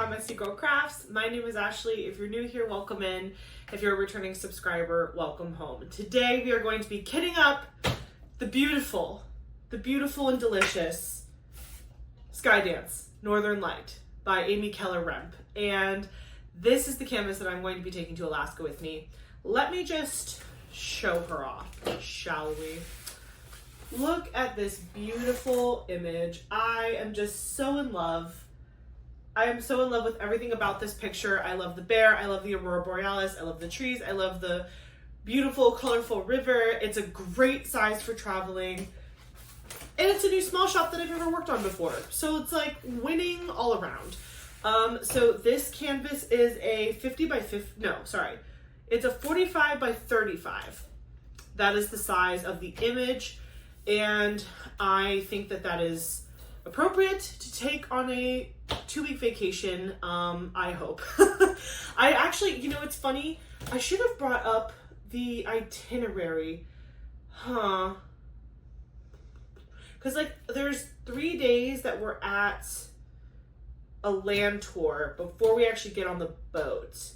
by Messy Girl Crafts. My name is Ashley. If you're new here, welcome in. If you're a returning subscriber, welcome home. Today we are going to be kitting up the beautiful and delicious Skydance Northern Light by Amy Keller-Remp. And this is the canvas that I'm going to be taking to Alaska with me. Let me just show her off, shall we? Look at this beautiful image. I am just so in love. I am so in love with everything about this picture. I love the bear. I love the aurora borealis. I love the trees. I love the beautiful, colorful river. It's a great size for traveling. And it's a new small shop that I've never worked on before. So it's like winning all around. So this canvas is a 50 by 50, no, sorry. It's a 45 by 35. That is the size of the image. And I think that that is appropriate to take on a 2-week vacation, I hope. I actually, you know, it's funny. I should have brought up the itinerary. Because, like, there's 3 days that we're at a land tour before we actually get on the boat.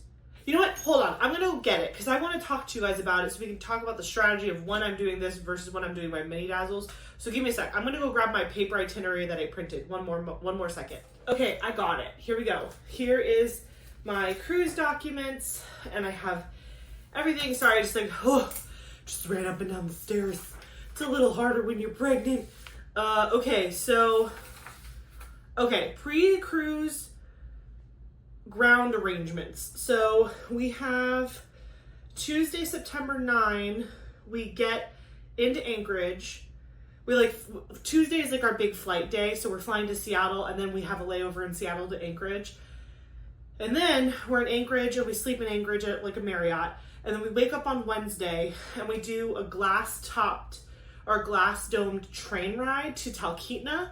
You know what? Hold on. I'm going to go get it because I want to talk to you guys about it so we can talk about the strategy of when I'm doing this versus when I'm doing my mini dazzles. So give me a sec. I'm going to go grab my paper itinerary that I printed. One more second. Okay, I got it. Here we go. Here is my cruise documents and I have everything. Sorry, I just ran up and down the stairs. It's a little harder when you're pregnant. Okay, pre-cruise ground arrangements. So we have Tuesday, September 9, we get into Anchorage. Tuesday is like our big flight day. So we're flying to Seattle and then we have a layover in Seattle to Anchorage. And then we're in Anchorage and we sleep in Anchorage at like a Marriott. And then we wake up on Wednesday and we do a glass-topped or glass-domed train ride to Talkeetna,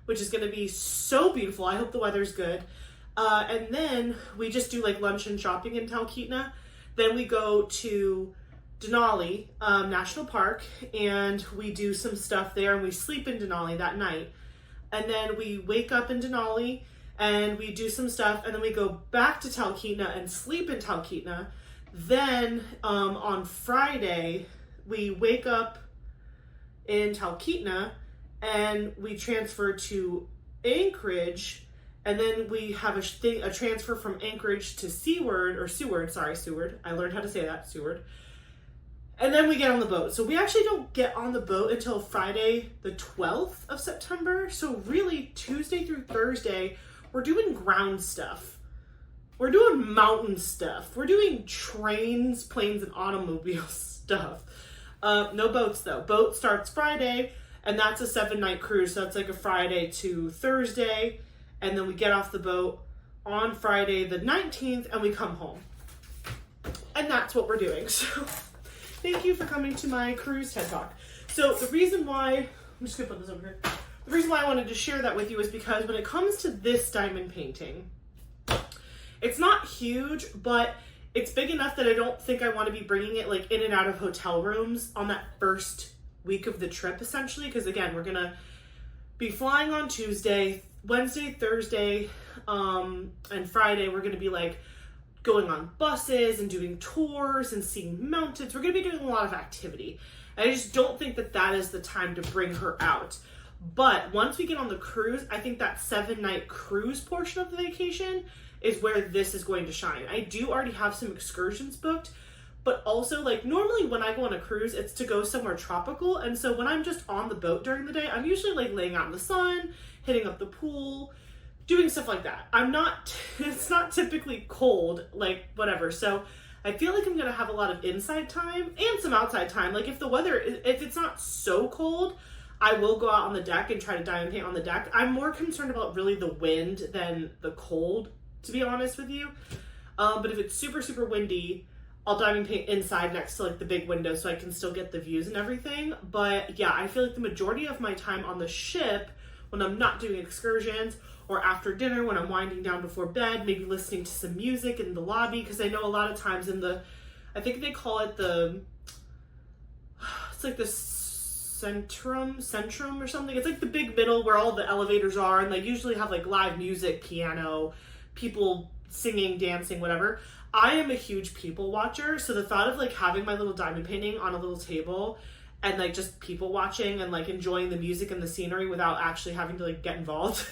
which is going to be so beautiful. I hope the weather's good. And then we just do like lunch and shopping in Talkeetna. Then we go to Denali National Park and we do some stuff there and we sleep in Denali that night. And then we wake up in Denali and we do some stuff and then we go back to Talkeetna and sleep in Talkeetna. Then on Friday, we wake up in Talkeetna and we transfer to Anchorage. And then we have a transfer from Anchorage to Seward. I learned how to say that, Seward. And then we get on the boat. So we actually don't get on the boat until Friday, the 12th of September. So really, Tuesday through Thursday, we're doing ground stuff. We're doing mountain stuff. We're doing trains, planes, and automobile stuff. No boats, though. Boat starts Friday, and that's a 7-night cruise. So that's like a Friday to Thursday. And then we get off the boat on Friday the 19th and we come home. And that's what we're doing. So thank you for coming to my cruise TED Talk. So the reason why, I'm just gonna put this over here. The reason why I wanted to share that with you is because when it comes to this diamond painting, it's not huge, but it's big enough that I don't think I want to be bringing it like in and out of hotel rooms on that first week of the trip essentially. Because again, we're gonna be flying on Tuesday, Wednesday, Thursday, and Friday, we're going to be like going on buses and doing tours and seeing mountains. We're going to be doing a lot of activity. I just don't think that that is the time to bring her out. But once we get on the cruise, I think that 7-night cruise portion of the vacation is where this is going to shine. I do already have some excursions booked, but also like normally when I go on a cruise, it's to go somewhere tropical. And so when I'm just on the boat during the day, I'm usually like laying out in the sun, hitting up the pool, doing stuff like that. It's not typically cold, like whatever. So I feel like I'm going to have a lot of inside time and some outside time. Like if it's not so cold, I will go out on the deck and try to diamond paint on the deck. I'm more concerned about really the wind than the cold, to be honest with you. But if it's super, super windy, I'll diamond paint inside next to like the big window so I can still get the views and everything. But yeah, I feel like the majority of my time on the ship, when I'm not doing excursions or after dinner, when I'm winding down before bed, maybe listening to some music in the lobby, because I know a lot of times I think they call it it's like the centrum or something. It's like the big middle where all the elevators are, and they usually have like live music, piano, people singing, dancing, whatever. I am a huge people watcher, so the thought of like having my little diamond painting on a little table and like just people watching and like enjoying the music and the scenery without actually having to like get involved,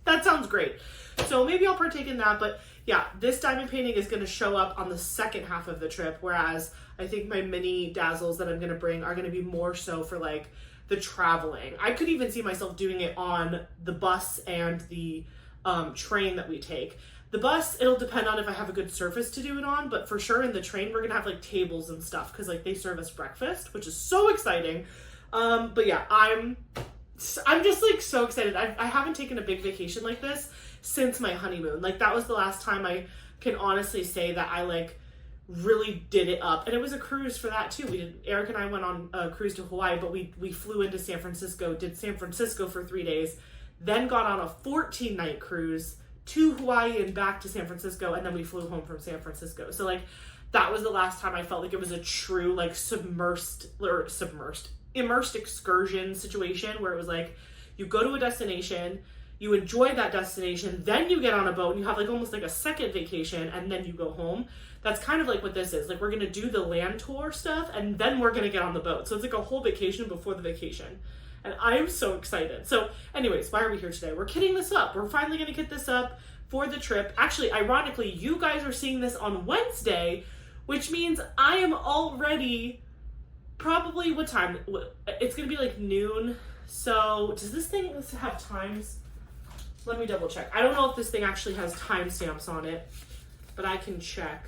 that sounds great. So maybe I'll partake in that, but yeah, this diamond painting is going to show up on the second half of the trip, whereas I think my mini dazzles that I'm going to bring are going to be more so for like the traveling. I could even see myself doing it on the bus and the train that we take. The bus, it'll depend on if I have a good surface to do it on, but for sure in the train, we're gonna have like tables and stuff because like they serve us breakfast, which is so exciting. But yeah, I'm just like so excited. I haven't taken a big vacation like this since my honeymoon. Like that was the last time I can honestly say that I like really did it up. And it was a cruise for that too. Eric and I went on a cruise to Hawaii, but we flew into San Francisco, did San Francisco for 3 days, then got on a 14-night cruise to Hawaii and back to San Francisco, and then we flew home from San Francisco. So like that was the last time I felt like it was a true like immersed excursion situation where it was like you go to a destination, you enjoy that destination, then you get on a boat and you have like almost like a second vacation and then you go home. That's kind of like what this is. Like we're gonna do the land tour stuff and then we're gonna get on the boat. So it's like a whole vacation before the vacation. And I am so excited. So anyways, why are we here today? We're kitting this up. We're finally going to kit this up for the trip. Actually, ironically, you guys are seeing this on Wednesday, which means I am already probably, what time? It's going to be like noon. So does this thing have times? Let me double check. I don't know if this thing actually has timestamps on it, but I can check.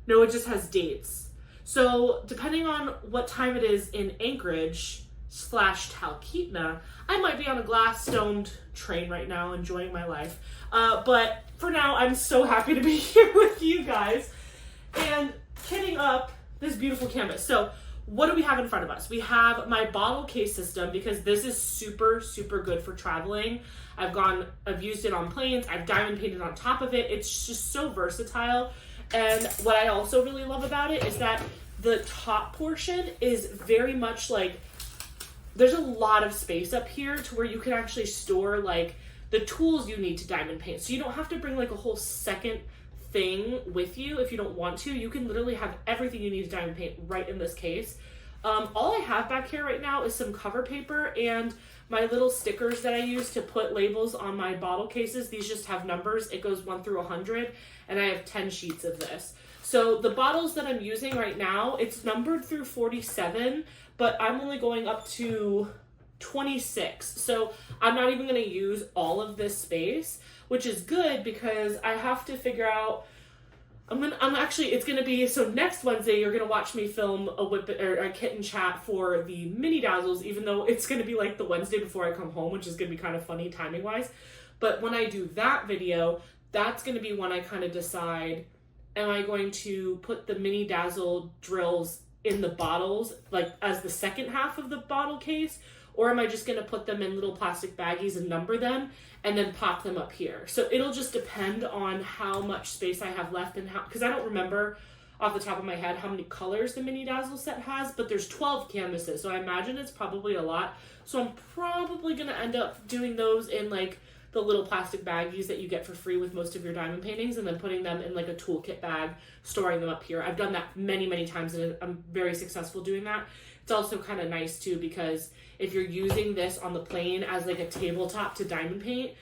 No, it just has dates. So depending on what time it is in Anchorage / Talkeetna, I might be on a glass domed train right now enjoying my life, but for now I'm so happy to be here with you guys and kitting up this beautiful canvas. So what do we have in front of us? We have my bottle case system because this is super good for traveling. I've used it on planes, I've diamond painted on top of it. It's just so versatile. And what I also really love about it is that the top portion is very much like there's a lot of space up here to where you can actually store like the tools you need to diamond paint. So you don't have to bring like a whole second thing with you if you don't want to. You can literally have everything you need to diamond paint right in this case. All I have back here right now is some cover paper and my little stickers that I use to put labels on my bottle cases. These just have numbers. It goes 1 through 100 and I have 10 sheets of this. So the bottles that I'm using right now, it's numbered through 47, but I'm only going up to 26. So I'm not even going to use all of this space, which is good because I have to figure out, it's going to be, so next Wednesday, you're going to watch me film a kitten chat for the mini dazzles, even though it's going to be like the Wednesday before I come home, which is going to be kind of funny timing wise. But when I do that video, that's going to be when I kind of decide, am I going to put the mini dazzle drills in the bottles, like as the second half of the bottle case, or am I just going to put them in little plastic baggies and number them and then pop them up here? So it'll just depend on how much space I have left and how, because I don't remember off the top of my head how many colors the mini dazzle set has, but there's 12 canvases, so I imagine it's probably a lot. So I'm probably going to end up doing those in like the little plastic baggies that you get for free with most of your diamond paintings, and then putting them in like a toolkit bag, storing them up here. I've done that many times and I'm very successful doing that. It's also kind of nice too, because if you're using this on the plane as like a tabletop to diamond paint,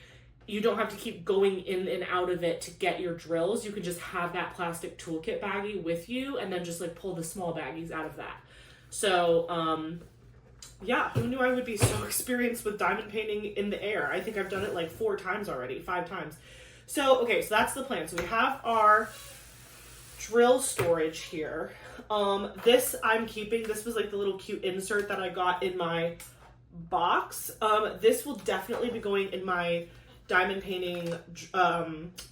you don't have to keep going in and out of it to get your drills. You can just have that plastic toolkit baggie with you and then just like pull the small baggies out of that. So, yeah, who knew I would be so experienced with diamond painting in the air? I think I've done it like 4 times already, 5 times. So, okay, so that's the plan. So we have our drill storage here. This I'm keeping. This was like the little cute insert that I got in my box. This will definitely be going in my diamond painting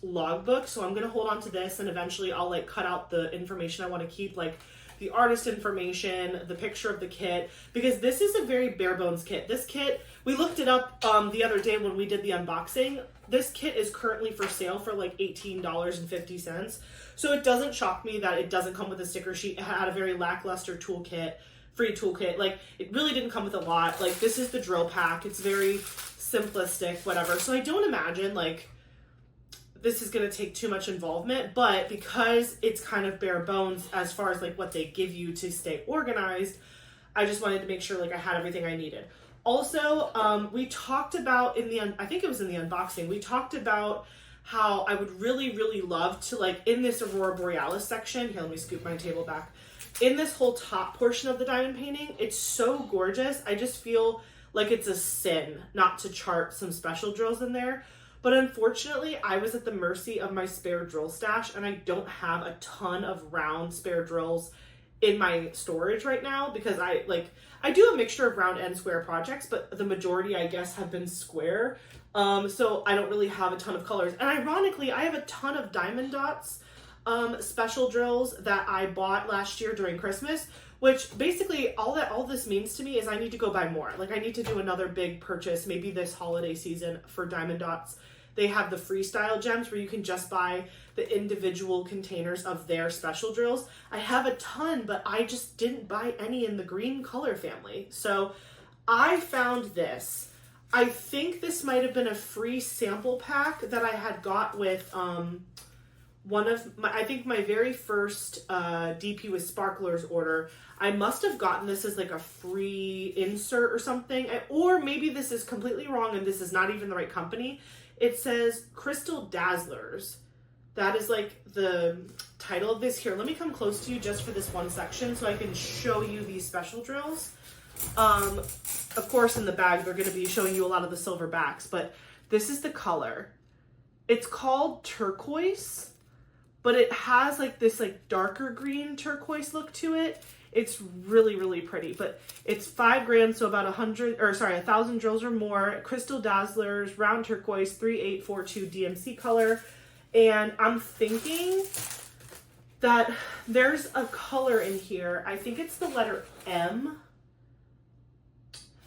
logbook. So I'm going to hold on to this, and eventually I'll like cut out the information I want to keep, like the artist information, the picture of the kit, because this is a very bare bones kit. This kit, we looked it up the other day when we did the unboxing. This kit is currently for sale for like $18.50. So it doesn't shock me that it doesn't come with a sticker sheet. It had a very lackluster toolkit, free toolkit. Like it really didn't come with a lot. Like this is the drill pack. It's very simplistic, whatever. So I don't imagine like this is going to take too much involvement, but because it's kind of bare bones as far as like what they give you to stay organized, I just wanted to make sure like I had everything I needed. Also, we talked about I think it was in the unboxing, we talked about how I would really, really love to, like, in this Aurora Borealis section, here, let me scoop my table back. In this whole top portion of the diamond painting, it's so gorgeous. I just feel like it's a sin not to chart some special drills in there. But unfortunately, I was at the mercy of my spare drill stash, and I don't have a ton of round spare drills in my storage right now, because I do a mixture of round and square projects, but the majority, I guess, have been square. So I don't really have a ton of colors. And ironically, I have a ton of Diamond Dots special drills that I bought last year during Christmas, which basically all this means to me is I need to go buy more. Like, I need to do another big purchase, maybe this holiday season, for Diamond Dots. They have the freestyle gems where you can just buy the individual containers of their special drills. I have a ton, but I just didn't buy any in the green color family. So I found this. I think this might have been a free sample pack that I had got with my very first DP with Sparklers order. I must have gotten this as like a free insert or something, or maybe this is completely wrong and this is not even the right company. It says Crystal Dazzlers. That is like the title of this. Here, let me come close to you just for this one section so I can show you these special drills. Of course, in the bag, they're going to be showing you a lot of the silver backs, but this is the color. It's called turquoise, but it has like this like darker green turquoise look to it. It's really, really pretty, but it's 5 grams, so about 1,000 drills or more. Crystal Dazzlers, round turquoise, 3842 DMC color. And I'm thinking that there's a color in here. I think it's the letter M.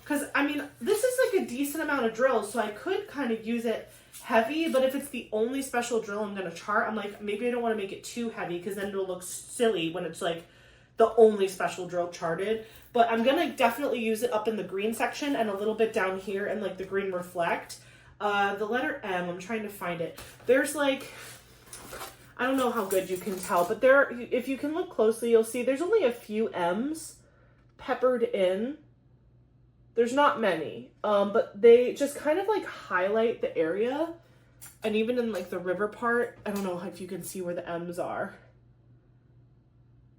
Because, I mean, this is like a decent amount of drills, so I could kind of use it heavy, but if it's the only special drill I'm going to chart, I'm like, maybe I don't want to make it too heavy because then it'll look silly when it's like the only special drill charted. But I'm going to definitely use it up in the green section and a little bit down here in like the green reflect. The letter M, I'm trying to find it. There's like, I don't know how good you can tell, but there, if you can look closely, you'll see there's only a few M's peppered in. There's not many, but they just kind of like highlight the area. And even in like the river part, I don't know if you can see where the M's are.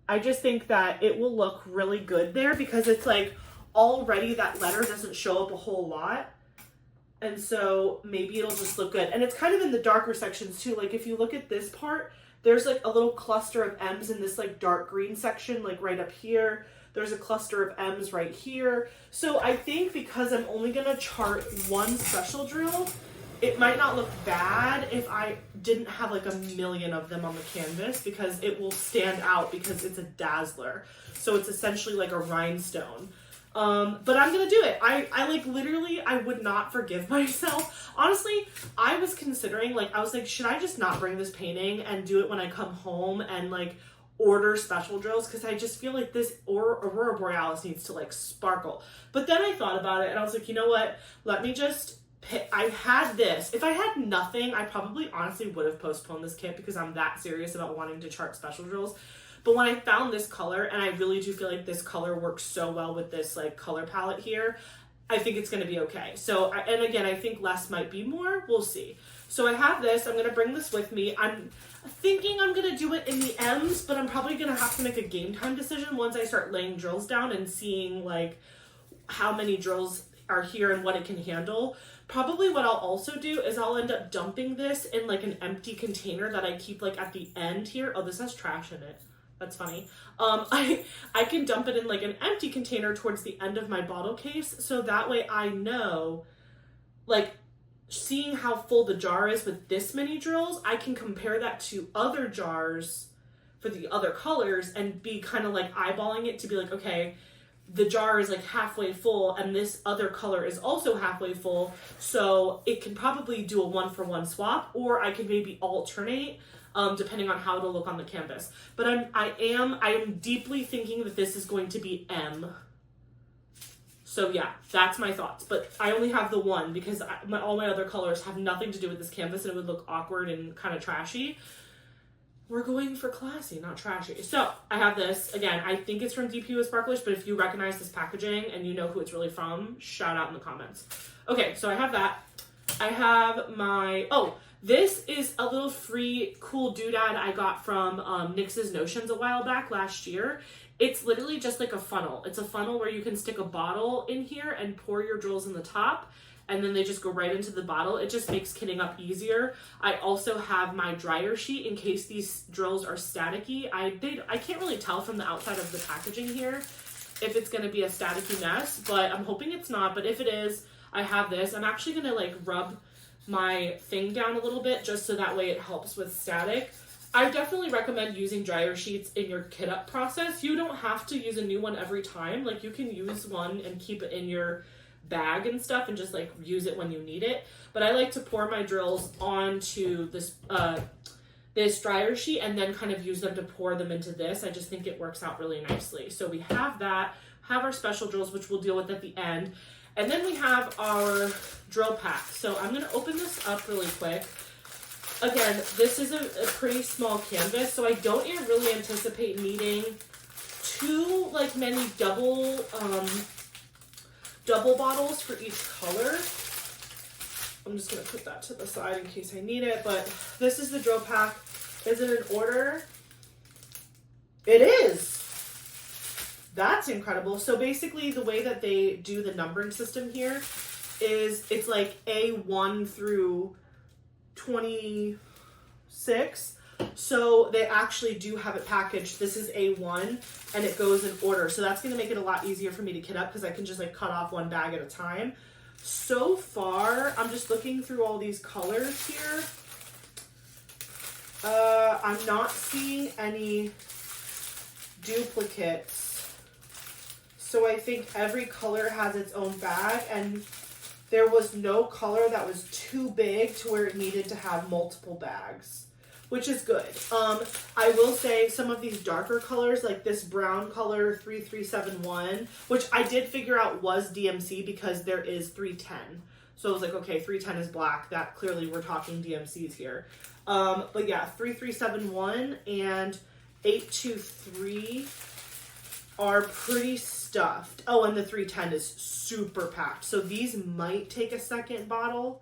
I just think that it will look really good there because it's like already that letter doesn't show up a whole lot. And so maybe it'll just look good. And it's kind of in the darker sections too. Like if you look at this part, there's like a little cluster of M's in this like dark green section, like right up here. There's a cluster of M's right here. So I think because I'm only gonna chart one special drill, it might not look bad if I didn't have like a million of them on the canvas because it will stand out because it's a dazzler. So it's essentially like a rhinestone. But I'm gonna do it. I like literally, I would not forgive myself. Honestly, I was considering like, I was like, should I just not bring this painting and do it when I come home and like order special drills? Because I just feel like this Aurora Borealis needs to like sparkle. But then I thought about it and I was like, you know what? Let me just pick. I had this. If I had nothing, I probably honestly would have postponed this kit because I'm that serious about wanting to chart special drills. But when I found this color, and I really do feel like this color works so well with this like color palette here, I think it's going to be okay. So, and again, I think less might be more. We'll see. So I have this. I'm going to bring this with me. I'm thinking I'm going to do it in the M's, but I'm probably going to have to make a game time decision once I start laying drills down and seeing like how many drills are here and what it can handle. Probably what I'll also do is I'll end up dumping this in like an empty container that I keep like at the end here. Oh, this has trash in it. That's funny. I can dump it in like an empty container towards the end of my bottle case. So that way I know, like, seeing how full the jar is with this many drills, I can compare that to other jars for the other colors and be kind of like eyeballing it to be like, okay, the jar is like halfway full and this other color is also halfway full. So it can probably do a 1-for-1 swap, or I can maybe alternate depending on how it'll look on the canvas. But I am deeply thinking that this is going to be M. So yeah, that's my thoughts. But I only have the one because all my other colors have nothing to do with this canvas and it would look awkward and kind of trashy. We're going for classy, not trashy. So I have this. Again, I think it's from DP with Sparklish, but if you recognize this packaging and you know who it's really from, shout out in the comments. Okay, so I have that. I have my, this is a little free cool doodad I got from NYX's Notions a while back last year. It's literally just like a funnel. It's a funnel where you can stick a bottle in here and pour your drills in the top, and then they just go right into the bottle. It just makes kitting up easier. I also have my dryer sheet in case these drills are staticky. I can't really tell from the outside of the packaging here if it's gonna be a staticky mess, but I'm hoping it's not. But if it is, I have this. I'm actually gonna like rub my thing down a little bit just so that way it helps with static. I definitely recommend using dryer sheets in your kit up process. You don't have to use a new one every time. Like you can use one and keep it in your bag and stuff and just like use it when you need it. But I like to pour my drills onto this this dryer sheet and then kind of use them to pour them into this. I just think it works out really nicely. So we have that, have our special drills, which we'll deal with at the end. And then we have our drill pack. So I'm going to open this up really quick. Again, this is a pretty small canvas, so I don't even really anticipate needing too like many double bottles for each color. I'm just going to put that to the side in case I need it, but this is the drill pack. Is it in order? It is. That's incredible. So basically the way that they do the numbering system here is it's like A1 through 26. So they actually do have it packaged. This is A1 and it goes in order. So that's going to make it a lot easier for me to kit up because I can just like cut off one bag at a time. So far, I'm just looking through all these colors here. I'm not seeing any duplicates. So I think every color has its own bag, and there was no color that was too big to where it needed to have multiple bags, which is good. I will say some of these darker colors, like this brown color 3371, which I did figure out was DMC because there is 310. So I was like, okay, 310 is black. That clearly we're talking DMCs here. But yeah, 3371 and 823 are pretty stuffed. Oh, and the 310 is super packed. So these might take a second bottle,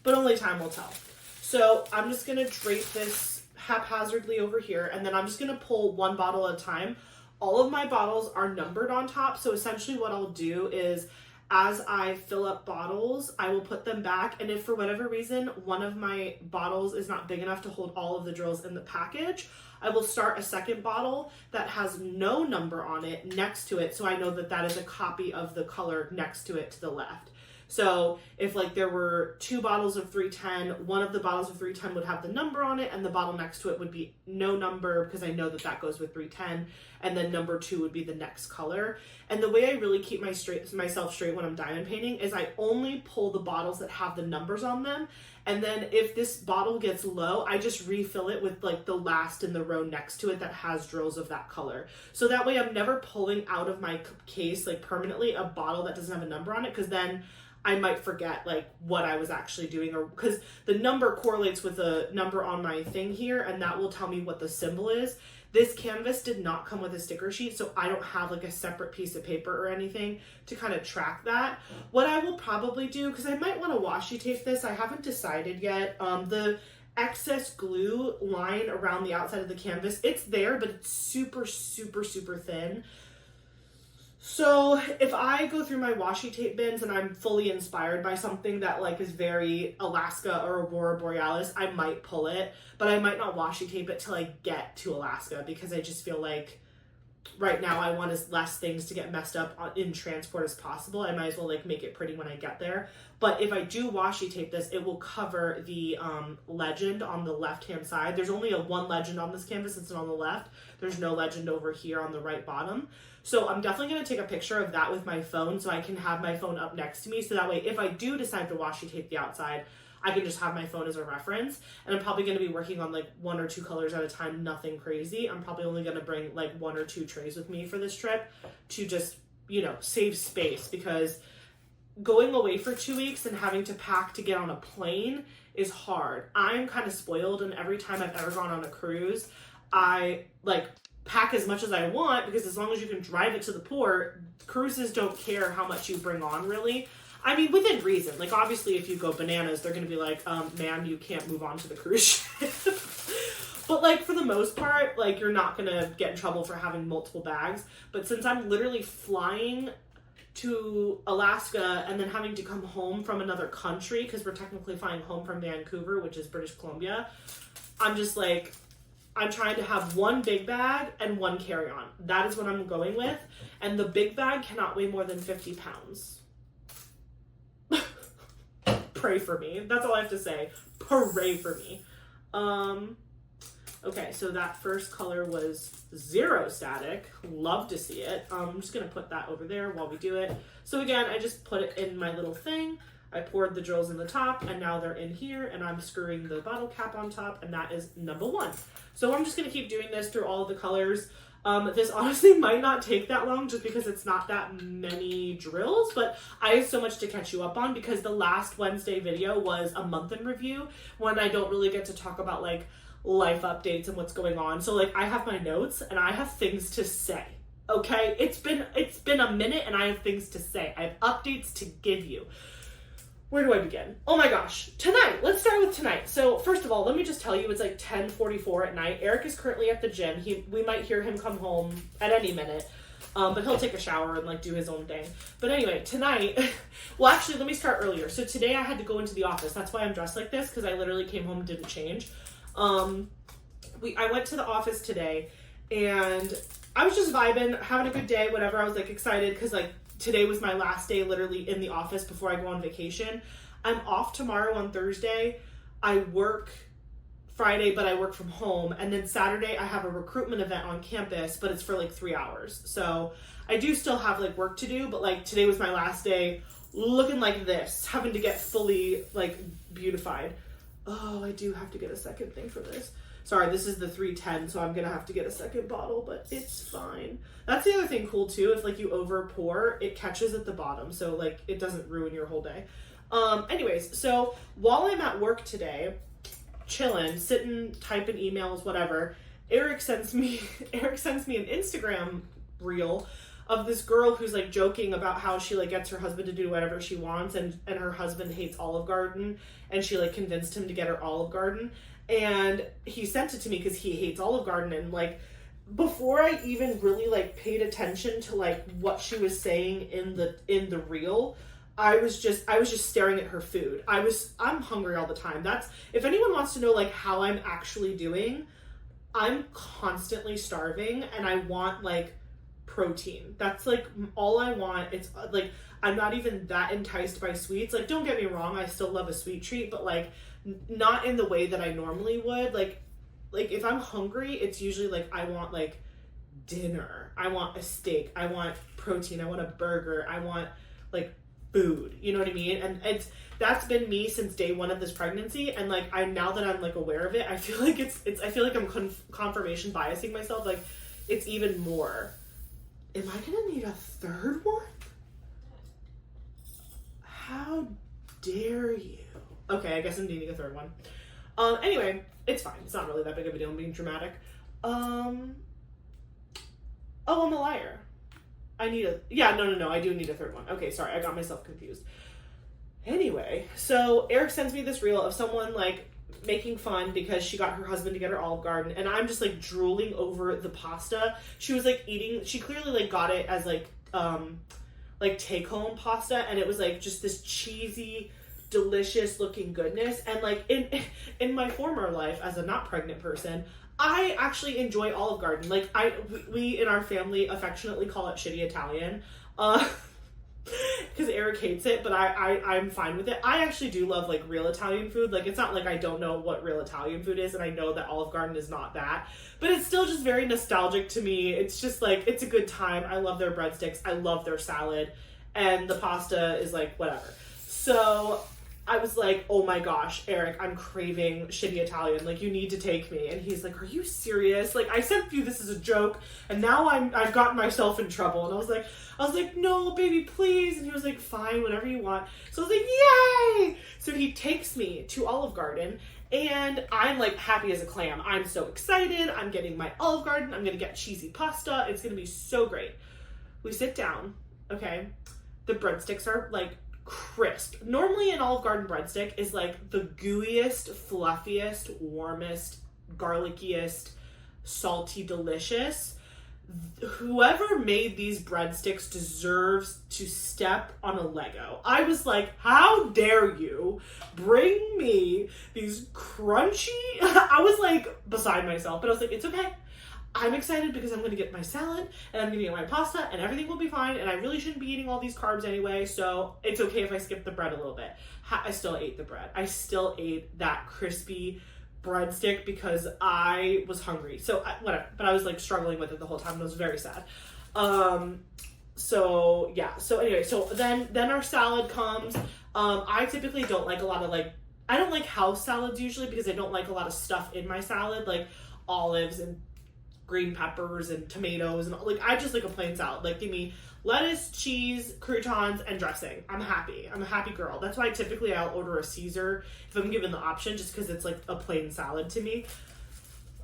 but only time will tell. So I'm just going to drape this haphazardly over here, and then I'm just going to pull one bottle at a time. All of my bottles are numbered on top, so essentially what I'll do is as I fill up bottles, I will put them back, and if for whatever reason one of my bottles is not big enough to hold all of the drills in the package, I will start a second bottle that has no number on it next to it, so I know that that is a copy of the color next to it to the left. So if like there were two bottles of 310, one of the bottles of 310 would have the number on it and the bottle next to it would be no number because I know that that goes with 310, and then number 2 would be the next color. And the way I really keep myself straight when I'm diamond painting is I only pull the bottles that have the numbers on them, and then if this bottle gets low, I just refill it with like the last in the row next to it that has drills of that color. So that way I'm never pulling out of my case like permanently a bottle that doesn't have a number on it, because then I might forget like what I was actually doing, or because the number correlates with the number on my thing here, and that will tell me what the symbol is. This canvas did not come with a sticker sheet, so I don't have like a separate piece of paper or anything to kind of track that. What I will probably do, because I might want to washi tape this, I haven't decided yet. The excess glue line around the outside of the canvas, it's there, but it's super, super, super thin. So if I go through my washi tape bins and I'm fully inspired by something that like is very Alaska or Aurora Borealis, I might pull it, but I might not washi tape it till I get to Alaska, because I just feel like right now I want as less things to get messed up in transport as possible. I might as well like make it pretty when I get there. But if I do washi tape this, it will cover the legend on the left hand side. There's only one legend on this canvas, it's on the left. There's no legend over here on the right bottom. So I'm definitely going to take a picture of that with my phone so I can have my phone up next to me, so that way if I do decide to washi tape the outside, I can just have my phone as a reference. And I'm probably going to be working on like 1 or 2 colors at a time, nothing crazy. I'm probably only going to bring like 1 or 2 trays with me for this trip to just, save space, because going away for 2 weeks and having to pack to get on a plane is hard. I'm kind of spoiled, and every time I've ever gone on a cruise, I pack as much as I want, because as long as you can drive it to the port, cruises don't care how much you bring on, really. I mean, within reason. Like, obviously, if you go bananas, they're going to be like, ma'am, you can't move on to the cruise ship. But, like, for the most part, like, you're not going to get in trouble for having multiple bags. But since I'm literally flying to Alaska and then having to come home from another country, because we're technically flying home from Vancouver, which is British Columbia, I'm just like, I'm trying to have one big bag and one carry-on. That is what I'm going with. And the big bag cannot weigh more than 50 pounds. Pray for me. That's all I have to say. Pray for me. Okay, so that first color was Zero Static. Love to see it. I'm just going to put that over there while we do it. So again, I just put it in my little thing. I poured the drills in the top, and now they're in here, and I'm screwing the bottle cap on top, and that is number 1. So I'm just going to keep doing this through all of the colors. This honestly might not take that long, just because it's not that many drills, but I have so much to catch you up on, because the last Wednesday video was a month in review, when I don't really get to talk about like life updates and what's going on. So like, I have my notes and I have things to say. Okay, it's been a minute and I have things to say. I have updates to give you. Where do I begin? Oh my gosh, tonight. Let's start with tonight. So first of all, let me just tell you, it's like 10:44 at night. Eric is currently at the gym. We might hear him come home at any minute, but he'll take a shower and like do his own thing. But anyway, tonight, well, actually, let me start earlier. So today I had to go into the office. That's why I'm dressed like this, because I literally came home and didn't change. I went to the office today, and I was just vibing, having a good day, whatever. I was like excited because like today was my last day literally in the office before I go on vacation. I'm off tomorrow on Thursday. I work Friday, but I work from home. And then Saturday I have a recruitment event on campus, but it's for like 3 hours. So I do still have like work to do, but like today was my last day looking like this, having to get fully like beautified. Oh, I do have to get a second thing for this. Sorry, this is the 310, so I'm gonna have to get a second bottle, but it's fine. That's the other thing cool too, if like you over pour, it catches at the bottom, so like it doesn't ruin your whole day. Anyways, so while I'm at work today, chilling, sitting, typing emails, whatever, Eric sends me an Instagram reel of this girl who's like joking about how she like gets her husband to do whatever she wants, and her husband hates Olive Garden, and she like convinced him to get her Olive Garden. And he sent it to me because he hates Olive Garden, and like before I even really like paid attention to like what she was saying in the reel, I was just staring at her food. I'm hungry all the time. That's, if anyone wants to know like how I'm actually doing, I'm constantly starving and I want like protein. That's like all I want. It's like, I'm not even that enticed by sweets. Like, don't get me wrong, I still love a sweet treat, but like not in the way that I normally would. Like if I'm hungry, it's usually like I want like dinner, I want a steak, I want protein, I want a burger, I want like food, you know what I mean? And that's been me since day one of this pregnancy. And like now that I'm like aware of it, I feel like I feel like I'm confirmation biasing myself. Like it's even more. Am I gonna need a third one? How dare you? Okay, I guess I'm needing a third one. Anyway, it's fine. It's not really that big of a deal. I'm being dramatic. Oh, I'm a liar. No, I do need a third one. Okay, sorry, I got myself confused. Anyway, so Eric sends me this reel of someone like making fun because she got her husband to get her Olive Garden, and I'm just like drooling over the pasta. She was like eating, she clearly like got it as like take home pasta, and it was like just this cheesy, delicious looking goodness. And like in my former life as a not pregnant person, I actually enjoy Olive Garden. Like we in our family affectionately call it shitty Italian, because Eric hates it, but I'm fine with it. I actually do love like real Italian food. Like it's not like I don't know what real Italian food is, and I know that Olive Garden is not that, but it's still just very nostalgic to me. It's just like, it's a good time. I love their breadsticks, I love their salad, and the pasta is like whatever. So I was like, oh my gosh, Eric, I'm craving shitty Italian. Like, you need to take me. And he's like, are you serious? Like, I sent you this as a joke, and now I've gotten myself in trouble. And I was like, no, baby, please. And he was like, fine, whatever you want. So I was like, yay! So he takes me to Olive Garden, and I'm like happy as a clam. I'm so excited. I'm getting my Olive Garden. I'm gonna get cheesy pasta. It's gonna be so great. We sit down, okay? The breadsticks are like crisp. Normally an Olive Garden breadstick is like the gooeyest, fluffiest, warmest, garlickiest, salty, delicious. Whoever made these breadsticks deserves to step on a Lego. I was like, how dare you bring me these crunchy... I was like beside myself, but I was like, it's okay. I'm excited because I'm going to get my salad and I'm going to get my pasta and everything will be fine, and I really shouldn't be eating all these carbs anyway, so it's okay if I skip the bread a little bit. I still ate the bread. I still ate that crispy breadstick because I was hungry. So whatever, but I was like struggling with it the whole time. It was very sad. So yeah. So anyway, so then our salad comes. I typically don't like a lot of like, I don't like house salads usually because I don't like a lot of stuff in my salad, like olives and green peppers and tomatoes and like, I just like a plain salad. Like, give me lettuce, cheese, croutons, and dressing. I'm happy. I'm a happy girl. That's why typically I'll order a Caesar if I'm given the option, just because it's like a plain salad to me.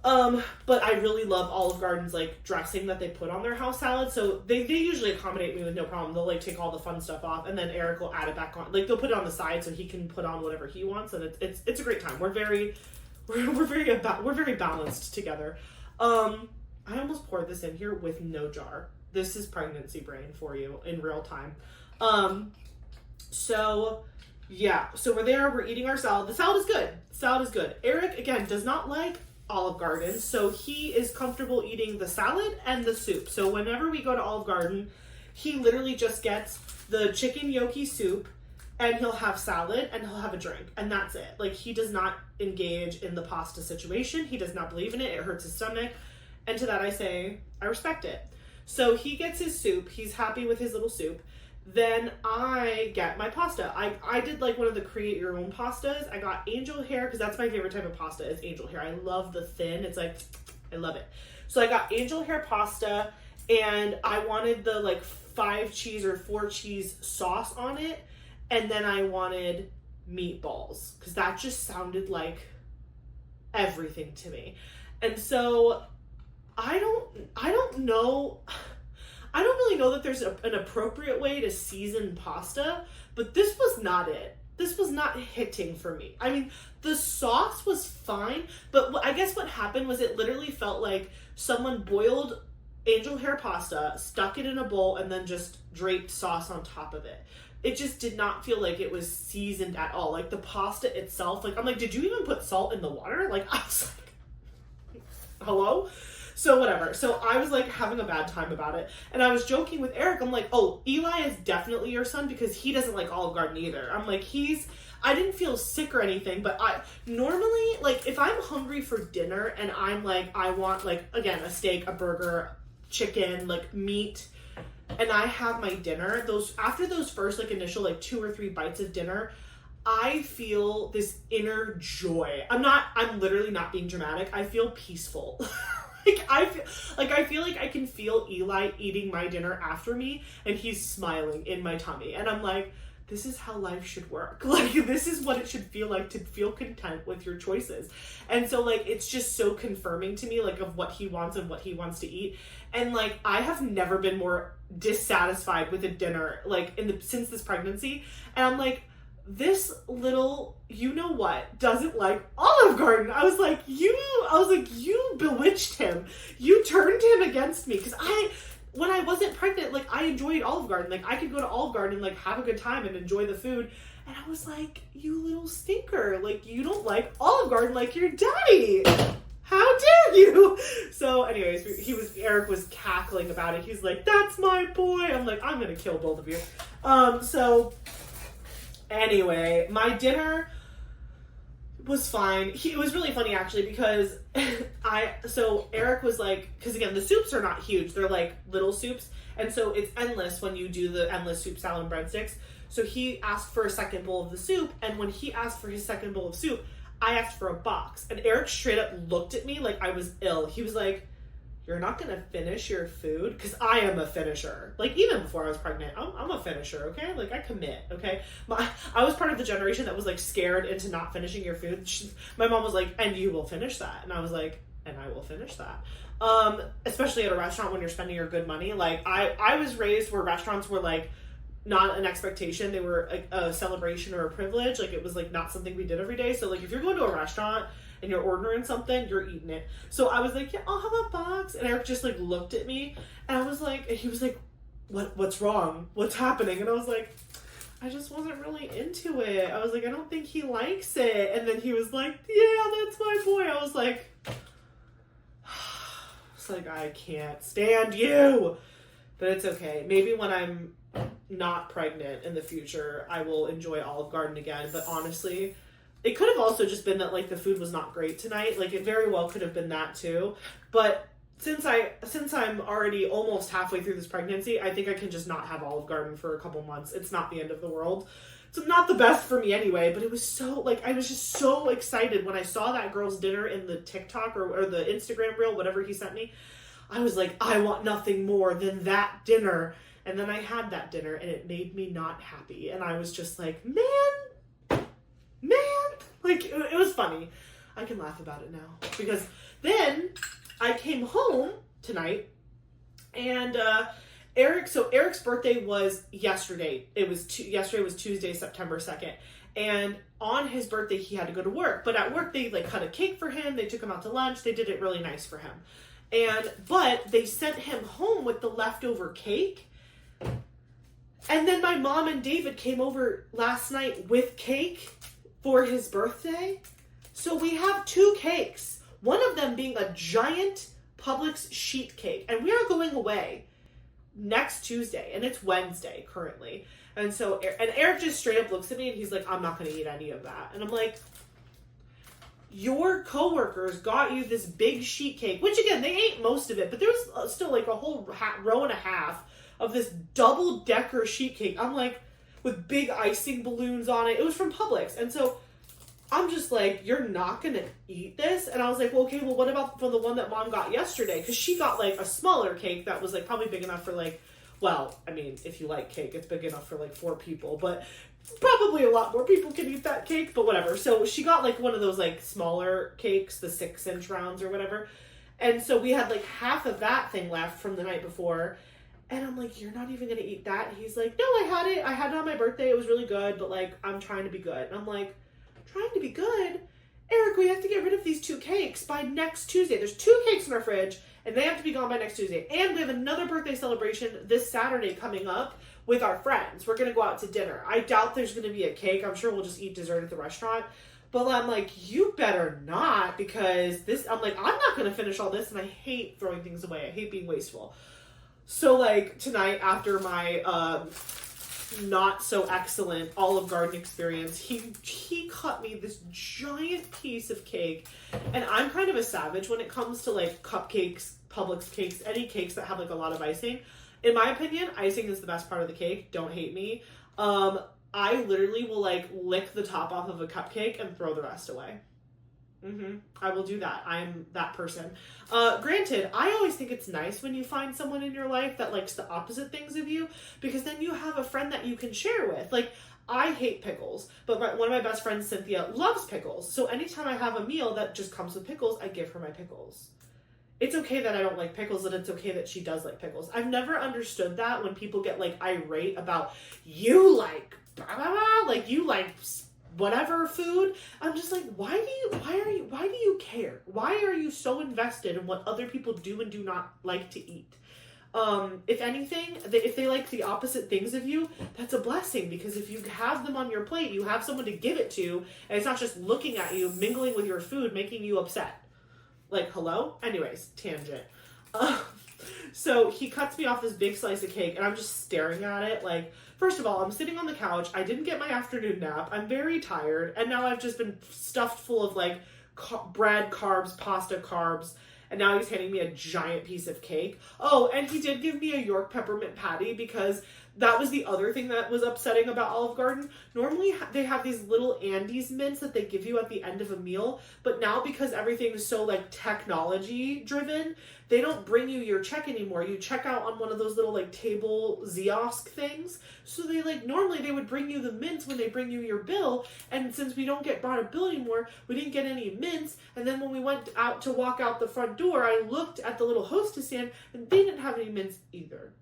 But I really love Olive Garden's like dressing that they put on their house salad. So they usually accommodate me with no problem. They'll like take all the fun stuff off, and then Eric will add it back on. Like, they'll put it on the side so he can put on whatever he wants, and it's a great time. We're very balanced together. I almost poured this in here with no jar. This is pregnancy brain for you in real time. So yeah, so we're there, we're eating our salad. The salad is good. Eric, again, does not like Olive Garden, so he is comfortable eating the salad and the soup. So whenever we go to Olive Garden, he literally just gets the chicken gnocchi soup, and he'll have salad and he'll have a drink, and that's it. Like, he does not engage in the pasta situation. He does not believe in it. It hurts his stomach. And to that I say, I respect it. So he gets his soup. He's happy with his little soup. Then I get my pasta. I did like one of the create your own pastas. I got angel hair because that's my favorite type of pasta is angel hair. I love the thin. It's like, I love it. So I got angel hair pasta, and I wanted the like 5 cheese or 4 cheese sauce on it. And then I wanted meatballs because that just sounded like everything to me. And so I don't know. I don't really know that there's an appropriate way to season pasta, but this was not it. This was not hitting for me. I mean, the sauce was fine, but I guess what happened was it literally felt like someone boiled angel hair pasta, stuck it in a bowl, and then just draped sauce on top of it. It just did not feel like it was seasoned at all. Like, the pasta itself, like, I'm like, did you even put salt in the water? Like, I was like, hello? So whatever. So I was like having a bad time about it. And I was joking with Eric. I'm like, oh, Eli is definitely your son because he doesn't like Olive Garden either. I'm like, I didn't feel sick or anything, but I normally, like, if I'm hungry for dinner and I'm like, I want, like, again, a steak, a burger, chicken, like, meat, and I have my dinner, after those first, like, initial, like, 2 or 3 bites of dinner, I feel this inner joy. I'm literally not being dramatic. I feel peaceful. I feel like I can feel Eli eating my dinner after me, and he's smiling in my tummy. And I'm like, this is how life should work. Like, this is what it should feel like to feel content with your choices. And so, like, it's just so confirming to me, like, of what he wants and what he wants to eat. And, like, I have never been more dissatisfied with a dinner, like, since this pregnancy. And I'm like, this little, you know what, doesn't like Olive Garden. I was like, you bewitched him. You turned him against me. Because when I wasn't pregnant, like, I enjoyed Olive Garden. Like, I could go to Olive Garden and, like, have a good time and enjoy the food. And I was like, you little stinker. Like, you don't like Olive Garden like your daddy. How dare you? So anyways, Eric was cackling about it. He's like, that's my boy. I'm like, I'm going to kill both of you. So anyway, my dinner was fine. It was really funny actually because Eric was like, because again, the soups are not huge. They're like little soups. And so it's endless when you do the endless soup, salad, and breadsticks. So he asked for a second bowl of the soup. And when he asked for his second bowl of soup, I asked for a box. And Eric straight up looked at me like I was ill. He was like, you're not going to finish your food? Because I am a finisher. Like, even before I was pregnant, I'm a finisher, okay? Like, I commit, okay? I was part of the generation that was, like, scared into not finishing your food. My mom was like, and you will finish that. And I was like, and I will finish that. Especially at a restaurant when you're spending your good money. Like, I was raised where restaurants were, like, not an expectation. They were a celebration or a privilege. Like, it was, like, not something we did every day. So, like, if you're going to a restaurant and you're ordering something, you're eating it. So I was like, yeah, I'll have a box. And Eric just like looked at me and I was like, and he was like, what's wrong? What's happening? And I was like, I just wasn't really into it. I was like, I don't think he likes it. And then he was like, yeah, that's my boy. I was like, I can't stand you. But it's okay. Maybe when I'm not pregnant in the future, I will enjoy Olive Garden again. But honestly, it could have also just been that, like, the food was not great tonight. Like, it very well could have been that, too. But since I'm already almost halfway through this pregnancy, I think I can just not have Olive Garden for a couple months. It's not the end of the world. It's not the best for me anyway, but it was so, like, I was just so excited when I saw that girl's dinner in the TikTok or the Instagram reel, whatever he sent me. I was like, I want nothing more than that dinner. And then I had that dinner, and it made me not happy. And I was just like, man, like, it was funny. I can laugh about it now. Because then I came home tonight, and Eric's birthday was yesterday. Yesterday was Tuesday, September 2nd. And on his birthday, he had to go to work. But at work, they, like, cut a cake for him. They took him out to lunch. They did it really nice for him. But they sent him home with the leftover cake. And then my mom and David came over last night with cake for his birthday. So we have 2 cakes. One of them being a giant Publix sheet cake. And we are going away next Tuesday. And it's Wednesday currently. And so, and Eric just straight up looks at me and he's like, I'm not going to eat any of that. And I'm like, your coworkers got you this big sheet cake, which again, they ate most of it, but there was still like a whole row and a half of this double-decker sheet cake. I'm like, with big icing balloons on it. It was from Publix. And so I'm just like, you're not going to eat this? And I was like, well, okay, well, what about for the one that mom got yesterday? Because she got like a smaller cake that was like probably big enough for like, well, I mean, if you like cake, it's big enough for like 4 people, but probably a lot more people can eat that cake, but whatever. So she got like one of those like smaller cakes, the 6-inch rounds or whatever. And so we had like half of that thing left from the night before. And I'm like, you're not even going to eat that? And he's like, no, I had it on my birthday. It was really good, but like, I'm trying to be good. And I'm like, trying to be good? Eric, we have to get rid of these 2 cakes by next Tuesday. There's 2 cakes in our fridge, and they have to be gone by next Tuesday. And we have another birthday celebration this Saturday coming up with our friends. We're going to go out to dinner. I doubt there's going to be a cake. I'm sure we'll just eat dessert at the restaurant. But I'm like, you better not, because I'm not going to finish all this, and I hate throwing things away. I hate being wasteful. So, like, tonight, after my not so excellent Olive Garden experience, he cut me this giant piece of cake. And I'm kind of a savage when it comes to, like, cupcakes, Publix cakes, any cakes that have, like, a lot of icing. In my opinion, icing is the best part of the cake. Don't hate me. I literally will, like, lick the top off of a cupcake and throw the rest away. I will do that. I'm that person. Granted, I always think it's nice when you find someone in your life that likes the opposite things of you, because then you have a friend that you can share with. Like, I hate pickles, but one of my best friends, Cynthia, loves pickles. So anytime I have a meal that just comes with pickles, I give her my pickles. It's okay that I don't like pickles, and it's okay that she does like pickles. I've never understood that when people get, like, irate about, you like, blah, blah, blah, like, you like whatever food. I'm just like, why do you care? Why are you so invested in what other people do and do not like to eat? If anything, if they like the opposite things of you, that's a blessing, because if you have them on your plate, you have someone to give it to, and it's not just looking at you, mingling with your food, making you upset. Like, hello? Anyways, tangent. So he cuts me off this big slice of cake, and I'm just staring at it. Like, first of all, I'm sitting on the couch. I didn't get my afternoon nap. I'm very tired. And now I've just been stuffed full of like bread, carbs, pasta, carbs. And now he's handing me a giant piece of cake. Oh, and he did give me a York peppermint patty, because that was the other thing that was upsetting about Olive Garden. Normally they have these little Andes mints that they give you at the end of a meal, but now because everything is so like technology driven, they don't bring you your check anymore. You check out on one of those little like table kiosk things. So they like, normally they would bring you the mints when they bring you your bill. And since we don't get brought a bill anymore, we didn't get any mints. And then when we went out to walk out the front door, I looked at the little hostess stand and they didn't have any mints either.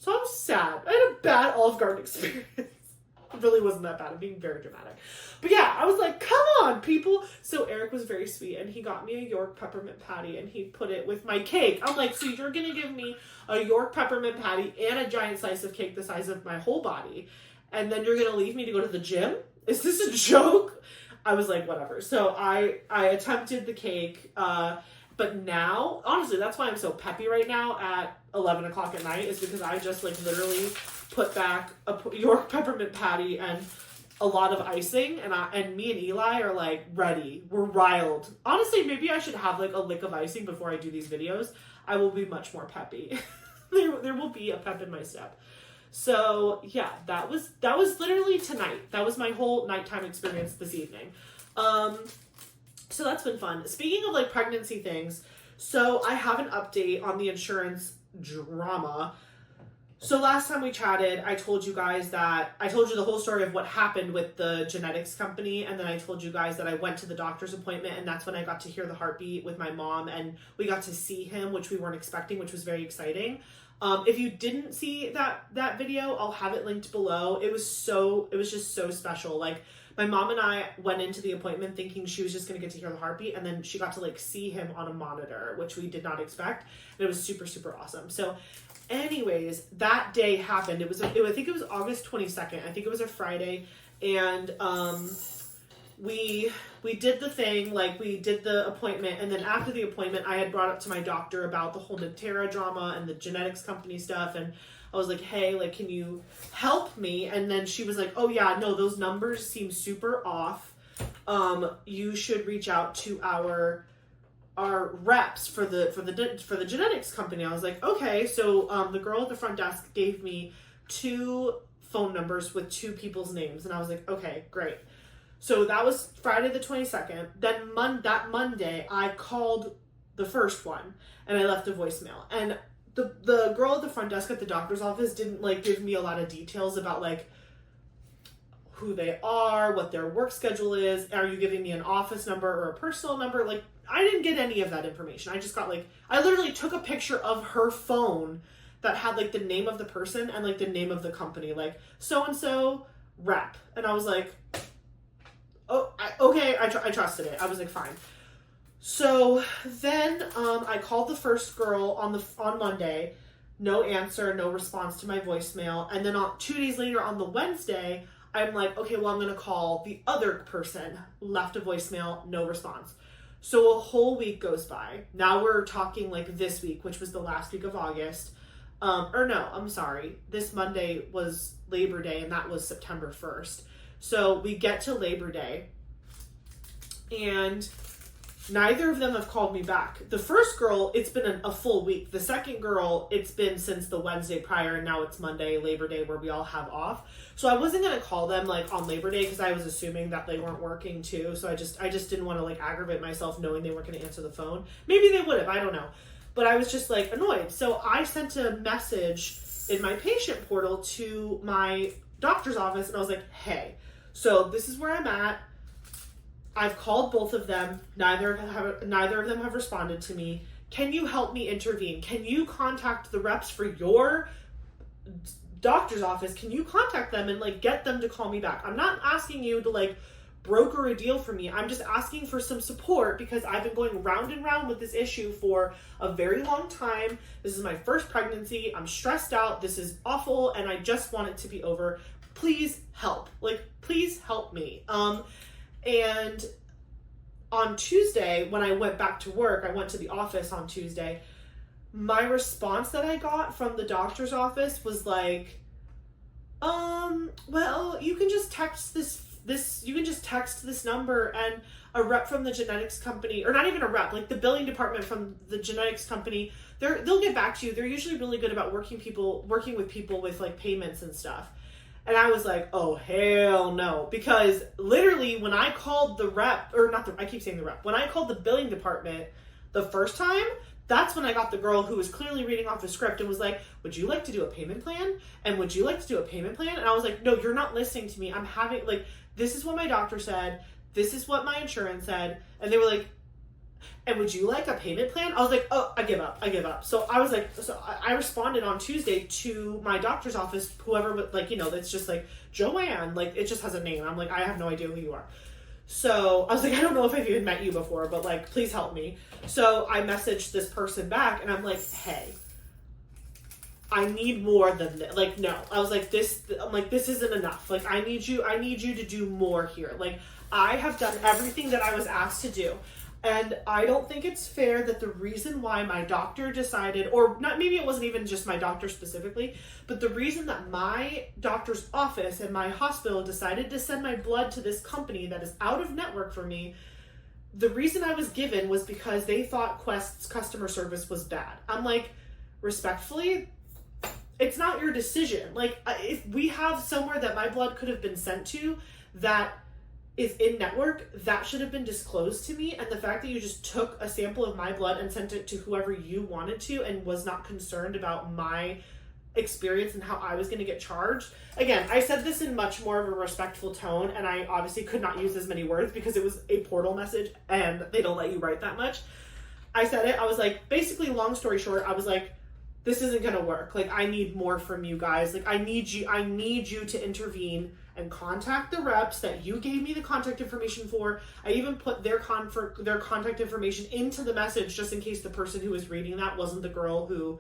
So I was sad. I had a bad Olive Garden experience. It really wasn't that bad. I'm being very dramatic. But yeah, I was like, come on, people. So Eric was very sweet, and he got me a York peppermint patty, and he put it with my cake. I'm like, so you're going to give me a York peppermint patty and a giant slice of cake the size of my whole body, and then you're going to leave me to go to the gym? Is this a joke? I was like, whatever. So I attempted the cake, but now, honestly, that's why I'm so peppy right now at 11 o'clock at night, is because I just like literally put back a York peppermint patty and a lot of icing, and me and Eli are like ready. We're riled. Honestly, maybe I should have like a lick of icing before I do these videos. I will be much more peppy. there will be a pep in my step. So yeah, that was literally tonight. That was my whole nighttime experience this evening. So that's been fun. Speaking of like pregnancy things, so I have an update on the insurance drama. So last time we chatted, I told you the whole story of what happened with the genetics company, and then I told you guys that I went to the doctor's appointment, and that's when I got to hear the heartbeat with my mom, and we got to see him, which we weren't expecting, which was very exciting. If you didn't see that video, I'll have it linked below. It was just so special. Like, my mom and I went into the appointment thinking she was just going to get to hear the heartbeat, and then she got to like see him on a monitor, which we did not expect. And it was super, super awesome. So anyways, that day happened. I think it was August 22nd. I think it was a Friday. And we did the thing, like we did the appointment, and then after the appointment, I had brought up to my doctor about the whole Natera drama and the genetics company stuff, and I was like, hey, like, can you help me? And then she was like, oh yeah, no, those numbers seem super off. You should reach out to our reps for the genetics company. I was like, okay. So the girl at the front desk gave me 2 phone numbers with 2 people's names, and I was like, okay, great. So that was Friday the 22nd. Then that Monday, I called the first one, and I left a voicemail. And the girl at the front desk at the doctor's office didn't like give me a lot of details about like who they are, what their work schedule is. Are you giving me an office number or a personal number? Like, I didn't get any of that information. I just got like, I literally took a picture of her phone that had like the name of the person and like the name of the company, like so-and-so Rempp. And I was like, oh, okay, I trusted it. I was like, fine. So then I called the first girl on Monday. No answer, no response to my voicemail. And then 2 days later on the Wednesday, I'm like, okay, well, I'm going to call the other person. Left a voicemail, no response. So a whole week goes by. Now we're talking like this week, which was the last week of August. Or no, I'm sorry. This Monday was Labor Day, and that was September 1st. So we get to Labor Day, and neither of them have called me back. The first girl, it's been a full week. The second girl, it's been since the Wednesday prior, and now it's Monday, Labor Day, where we all have off. So I wasn't going to call them like on Labor Day because I was assuming that they weren't working too. So I just didn't want to like aggravate myself knowing they weren't going to answer the phone. Maybe they would have, I don't know. But I was just like annoyed. So I sent a message in my patient portal to my doctor's office, and I was like, hey, so this is where I'm at. I've called both of them. Neither of them have responded to me. Can you help me intervene? Can you contact the reps for your doctor's office? Can you contact them and like get them to call me back? I'm not asking you to like broker a deal for me. I'm just asking for some support because I've been going round and round with this issue for a very long time. This is my first pregnancy. I'm stressed out. This is awful, and I just want it to be over. Please help. Like, please help me. And on Tuesday, when I went back to work, I went to the office on Tuesday. my response that I got from the doctor's office was like, well, you can just text this number, and a rep from the genetics company, or not even a rep, like the billing department from the genetics company, they'll get back to you. They're usually really good about working with people with like payments and stuff. And I was like, oh, hell no. Because literally when I called the rep, or not the, I keep saying the rep, when I called the billing department the first time, that's when I got the girl who was clearly reading off the script and was like, would you like to do a payment plan? And would you like to do a payment plan? And I was like, no, you're not listening to me. I'm having, like, this is what my doctor said. This is what my insurance said. And they were like, and would you like a payment plan? I was like, oh, I give up. So I was like, I responded on Tuesday to my doctor's office, whoever, like, you know, that's just like, Joanne, like, it just has a name. I'm like, I have no idea who you are. So I was like, I don't know if I've even met you before, but like, please help me. So I messaged this person back and I'm like, hey, I need more than this. Like, no, I was like, this isn't enough. Like, I need you to do more here. Like, I have done everything that I was asked to do. And I don't think it's fair that the reason why my doctor decided, or not, maybe it wasn't even just my doctor specifically, but the reason that my doctor's office and my hospital decided to send my blood to this company that is out of network for me, the reason I was given was because they thought Quest's customer service was bad. I'm like, respectfully, it's not your decision. Like, if we have somewhere that my blood could have been sent to that is in network, that should have been disclosed to me. And the fact that you just took a sample of my blood and sent it to whoever you wanted to and was not concerned about my experience and how I was going to get charged. Again, I said this in much more of a respectful tone, and I obviously could not use as many words because it was a portal message and they don't let you write that much. I said it, I was like, basically, long story short, I was like, this isn't going to work. Like, I need more from you guys. Like, I need you to intervene and contact the reps that you gave me the contact information for. I even put their contact information into the message just in case the person who was reading that wasn't the girl who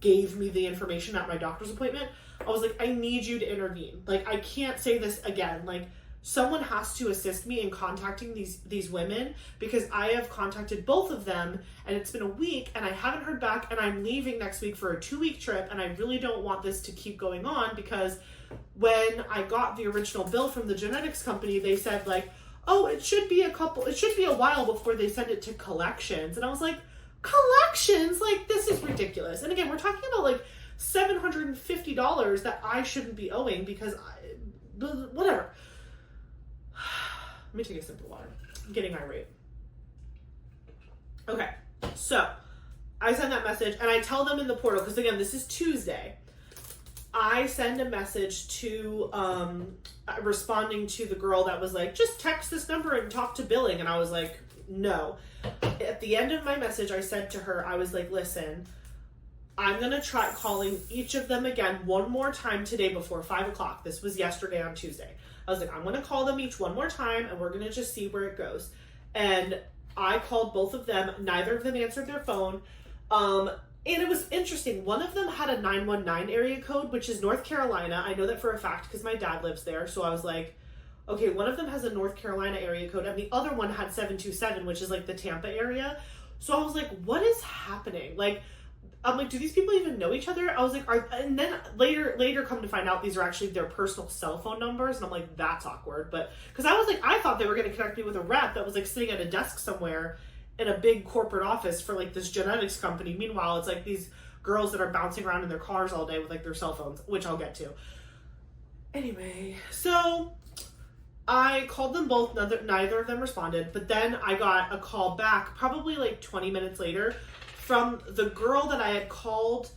gave me the information at my doctor's appointment. I was like, I need you to intervene. Like, I can't say this again. Like, someone has to assist me in contacting these women, because I have contacted both of them and it's been a week and I haven't heard back, and I'm leaving next week for a 2-week trip, and I really don't want this to keep going on, because when I got the original bill from the genetics company, they said like, oh, it should be a while before they send it to collections. And I was like, collections? Like, this is ridiculous. And again, we're talking about like $750 that I shouldn't be owing because whatever. Let me take a sip of water. I'm getting irate. Okay, so I send that message and I tell them in the portal, because again, this is Tuesday. I send a message to, responding to the girl that was like, just text this number and talk to billing. And I was like, no. At the end of my message, I said to her, I was like, listen, I'm going to try calling each of them again one more time today before 5 o'clock. This was yesterday on Tuesday. I was like, I'm going to call them each one more time and we're going to just see where it goes. And I called both of them. Neither of them answered their phone. And it was interesting. One of them had a 919 area code, which is North Carolina. I know that for a fact because my dad lives there. So I was like, okay, one of them has a North Carolina area code, and the other one had 727, which is like the Tampa area. So I was like, what is happening? Like, I'm like, do these people even know each other? I was like, and then later come to find out these are actually their personal cell phone numbers. And I'm like, that's awkward. But because I was like, I thought they were going to connect me with a rep that was like sitting at a desk somewhere in a big corporate office for like this genetics company. Meanwhile, it's like these girls that are bouncing around in their cars all day with like their cell phones, which I'll get to. Anyway, so I called them both. Neither of them responded. But then I got a call back probably like 20 minutes later from the girl that I had called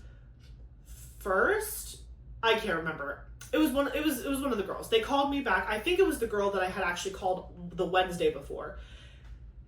first. I can't remember. It was one of the girls. They called me back. I think it was the girl that I had actually called the Wednesday before.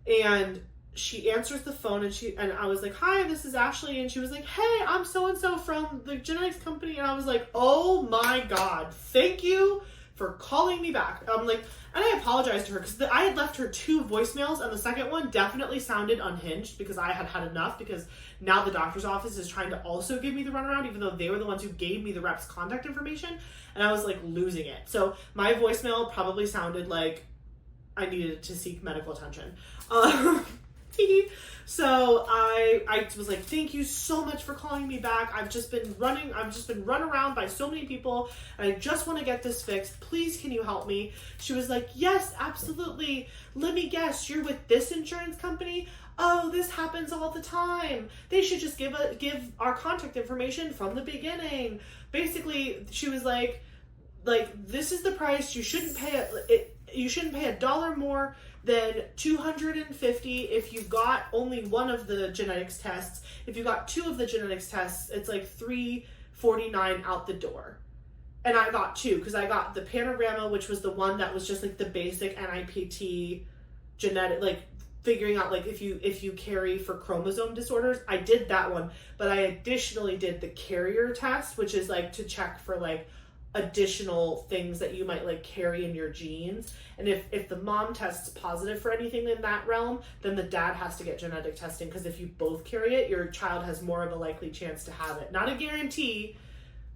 And she answers the phone and I was like, hi, this is Ashley. And she was like, hey, I'm so-and-so from the genetics company. And I was like, oh my God, thank you for calling me back. I'm like, and I apologized to her because I had left her 2 voicemails, and the second one definitely sounded unhinged because I had enough, because now the doctor's office is trying to also give me the runaround, even though they were the ones who gave me the rep's contact information, and I was like losing it. So my voicemail probably sounded like I needed to seek medical attention. So I was like, thank you so much for calling me back. I've just been run around by so many people, and I just want to get this fixed. Please, can you help me? She was like, yes, absolutely. Let me guess, you're with this insurance company? Oh, this happens all the time. They should just give our contact information from the beginning. Basically, she was like, this is the price. You shouldn't pay $1 more than $250 if you got only one of the genetics tests. If you got 2 of the genetics tests, it's like $349 out the door. And I got 2 because I got the panorama, which was the one that was just like the basic NIPT genetic, like figuring out like if you carry for chromosome disorders. I did that one, but I additionally did the carrier test, which is like to check for like additional things that you might like carry in your genes. And if the mom tests positive for anything in that realm, then the dad has to get genetic testing, because if you both carry it, your child has more of a likely chance to have it. Not a guarantee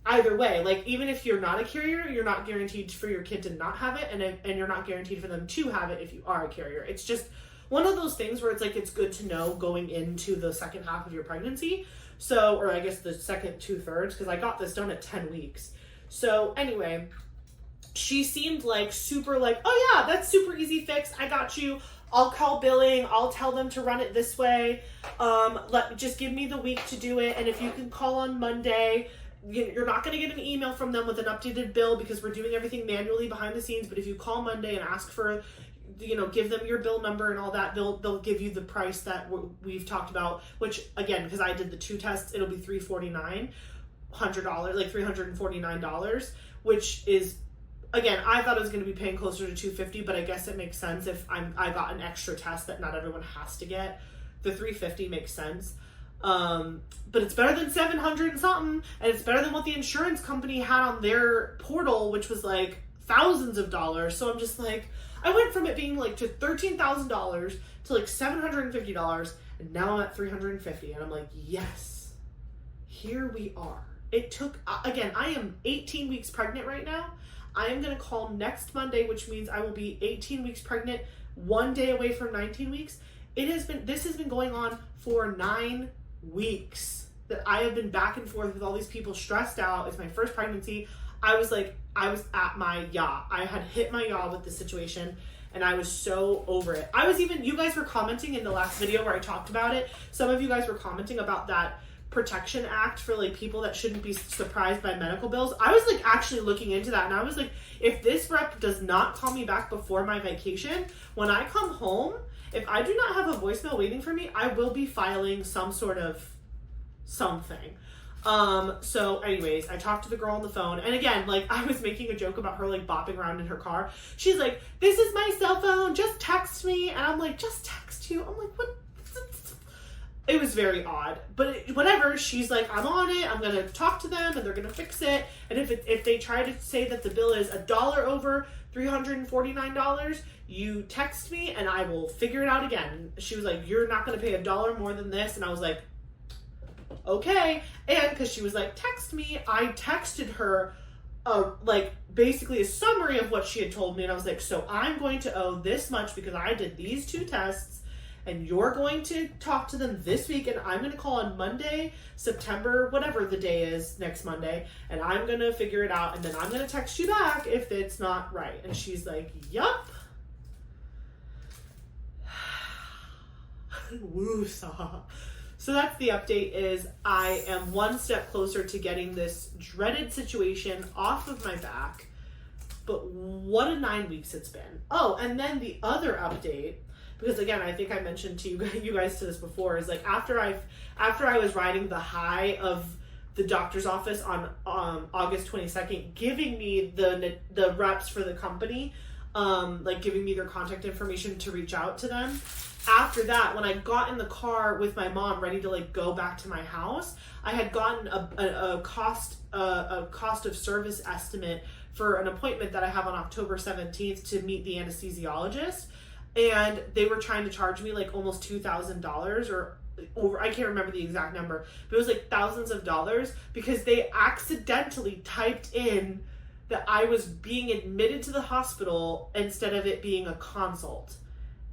either way. Like, even if you're not a carrier, you're not guaranteed for your kid to not have it, and you're not guaranteed for them to have it if you are a carrier. It's just one of those things where it's like, it's good to know going into the second half of your pregnancy. So, or I guess the second 2/3, because I got this done at 10 weeks. So anyway, she seemed like super like, oh yeah, that's super easy fix. I got you. I'll call billing. I'll tell them to run it this way. Just give me the week to do it. And if you can call on Monday, you're not going to get an email from them with an updated bill because we're doing everything manually behind the scenes. But if you call Monday and ask for, give them your bill number and all that, they'll give you the price that we've talked about, which again, because I did the 2 tests, it'll be $349. $100, like $349, which is, again, I thought I was going to be paying closer to $250, but I guess it makes sense if I got an extra test that not everyone has to get. The $350 makes sense. But it's better than $700 and something, and it's better than what the insurance company had on their portal, which was like thousands of dollars. So I'm just like, I went from it being like to $13,000 to like $750, and now I'm at $350, and I'm like, yes, here we are. It took, again, I am 18 weeks pregnant right now. I am going to call next Monday, which means I will be 18 weeks pregnant, 1 day away from 19 weeks. This has been going on for 9 weeks that I have been back and forth with all these people, stressed out. It's my first pregnancy. I was at my yaw. I had hit my yaw with this situation, and I was so over it. You guys were commenting in the last video where I talked about it. Some of you guys were commenting about that Protection Act for like people that shouldn't be surprised by medical bills. I was like actually looking into that, and I was like, if this rep does not call me back before my vacation, when I come home, if I do not have a voicemail waiting for me, I will be filing some sort of something. So anyways, I talked to the girl on the phone, and again, like, I was making a joke about her like bopping around in her car. She's like, this is my cell phone, just text me. And I'm like, just text you? I'm like, what? It was very odd, but whatever. She's like, I'm on it. I'm going to talk to them and they're going to fix it. And if they try to say that the bill is $1 over $349, you text me and I will figure it out again. She was like, you're not going to pay $1 more than this. And I was like, okay. And because she was like, text me, I texted her like basically a summary of what she had told me. And I was like, so I'm going to owe this much because I did these 2 tests. And you're going to talk to them this week, and I'm going to call on Monday, September, whatever the day is, next Monday, and I'm going to figure it out, and then I'm going to text you back if it's not right. And she's like, yup. Woo-saw. So that's the update. Is I am 1 step closer to getting this dreaded situation off of my back, but what a 9 weeks it's been. Oh, and then the other update, because again, I think I mentioned to you guys to this before, is like after I was riding the high of the doctor's office on August 22nd, giving me the reps for the company, like giving me their contact information to reach out to them. After that, when I got in the car with my mom ready to like go back to my house, I had gotten a cost of service estimate for an appointment that I have on October 17th to meet the anesthesiologist. And they were trying to charge me like almost $2,000 or over, I can't remember the exact number, but it was like thousands of dollars because they accidentally typed in that I was being admitted to the hospital instead of it being a consult.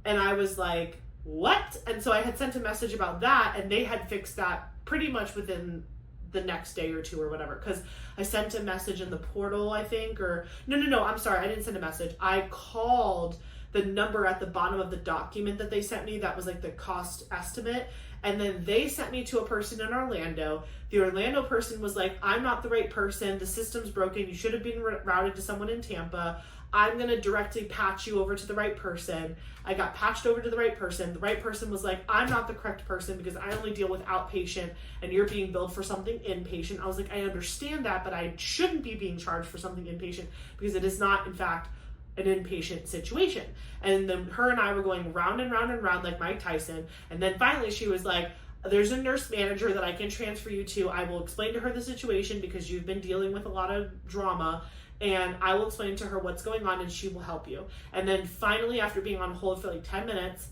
And I was like, what? And so I had sent a message about that, and they had fixed that pretty much within the next day or two or whatever, because I sent a message in the portal, I think, or no, I'm sorry, I didn't send a message. I called the number at the bottom of the document that they sent me that was like the cost estimate, and then they sent me to a person in Orlando. The Orlando person was like, I'm not the right person, the system's broken, you should have been routed to someone in Tampa. I'm going to directly patch you over to the right person. I got patched over to the right person. The right person was like, I'm not the correct person because I only deal with outpatient and you're being billed for something inpatient. I was like, I understand that, but I shouldn't be being charged for something inpatient because it is not, in fact, an inpatient situation. And then her and I were going round and round and round like Mike Tyson. And then finally she was like, there's a nurse manager that I can transfer you to. I will explain to her the situation because you've been dealing with a lot of drama. And I will explain to her what's going on and she will help you. And then finally, after being on hold for like 10 minutes,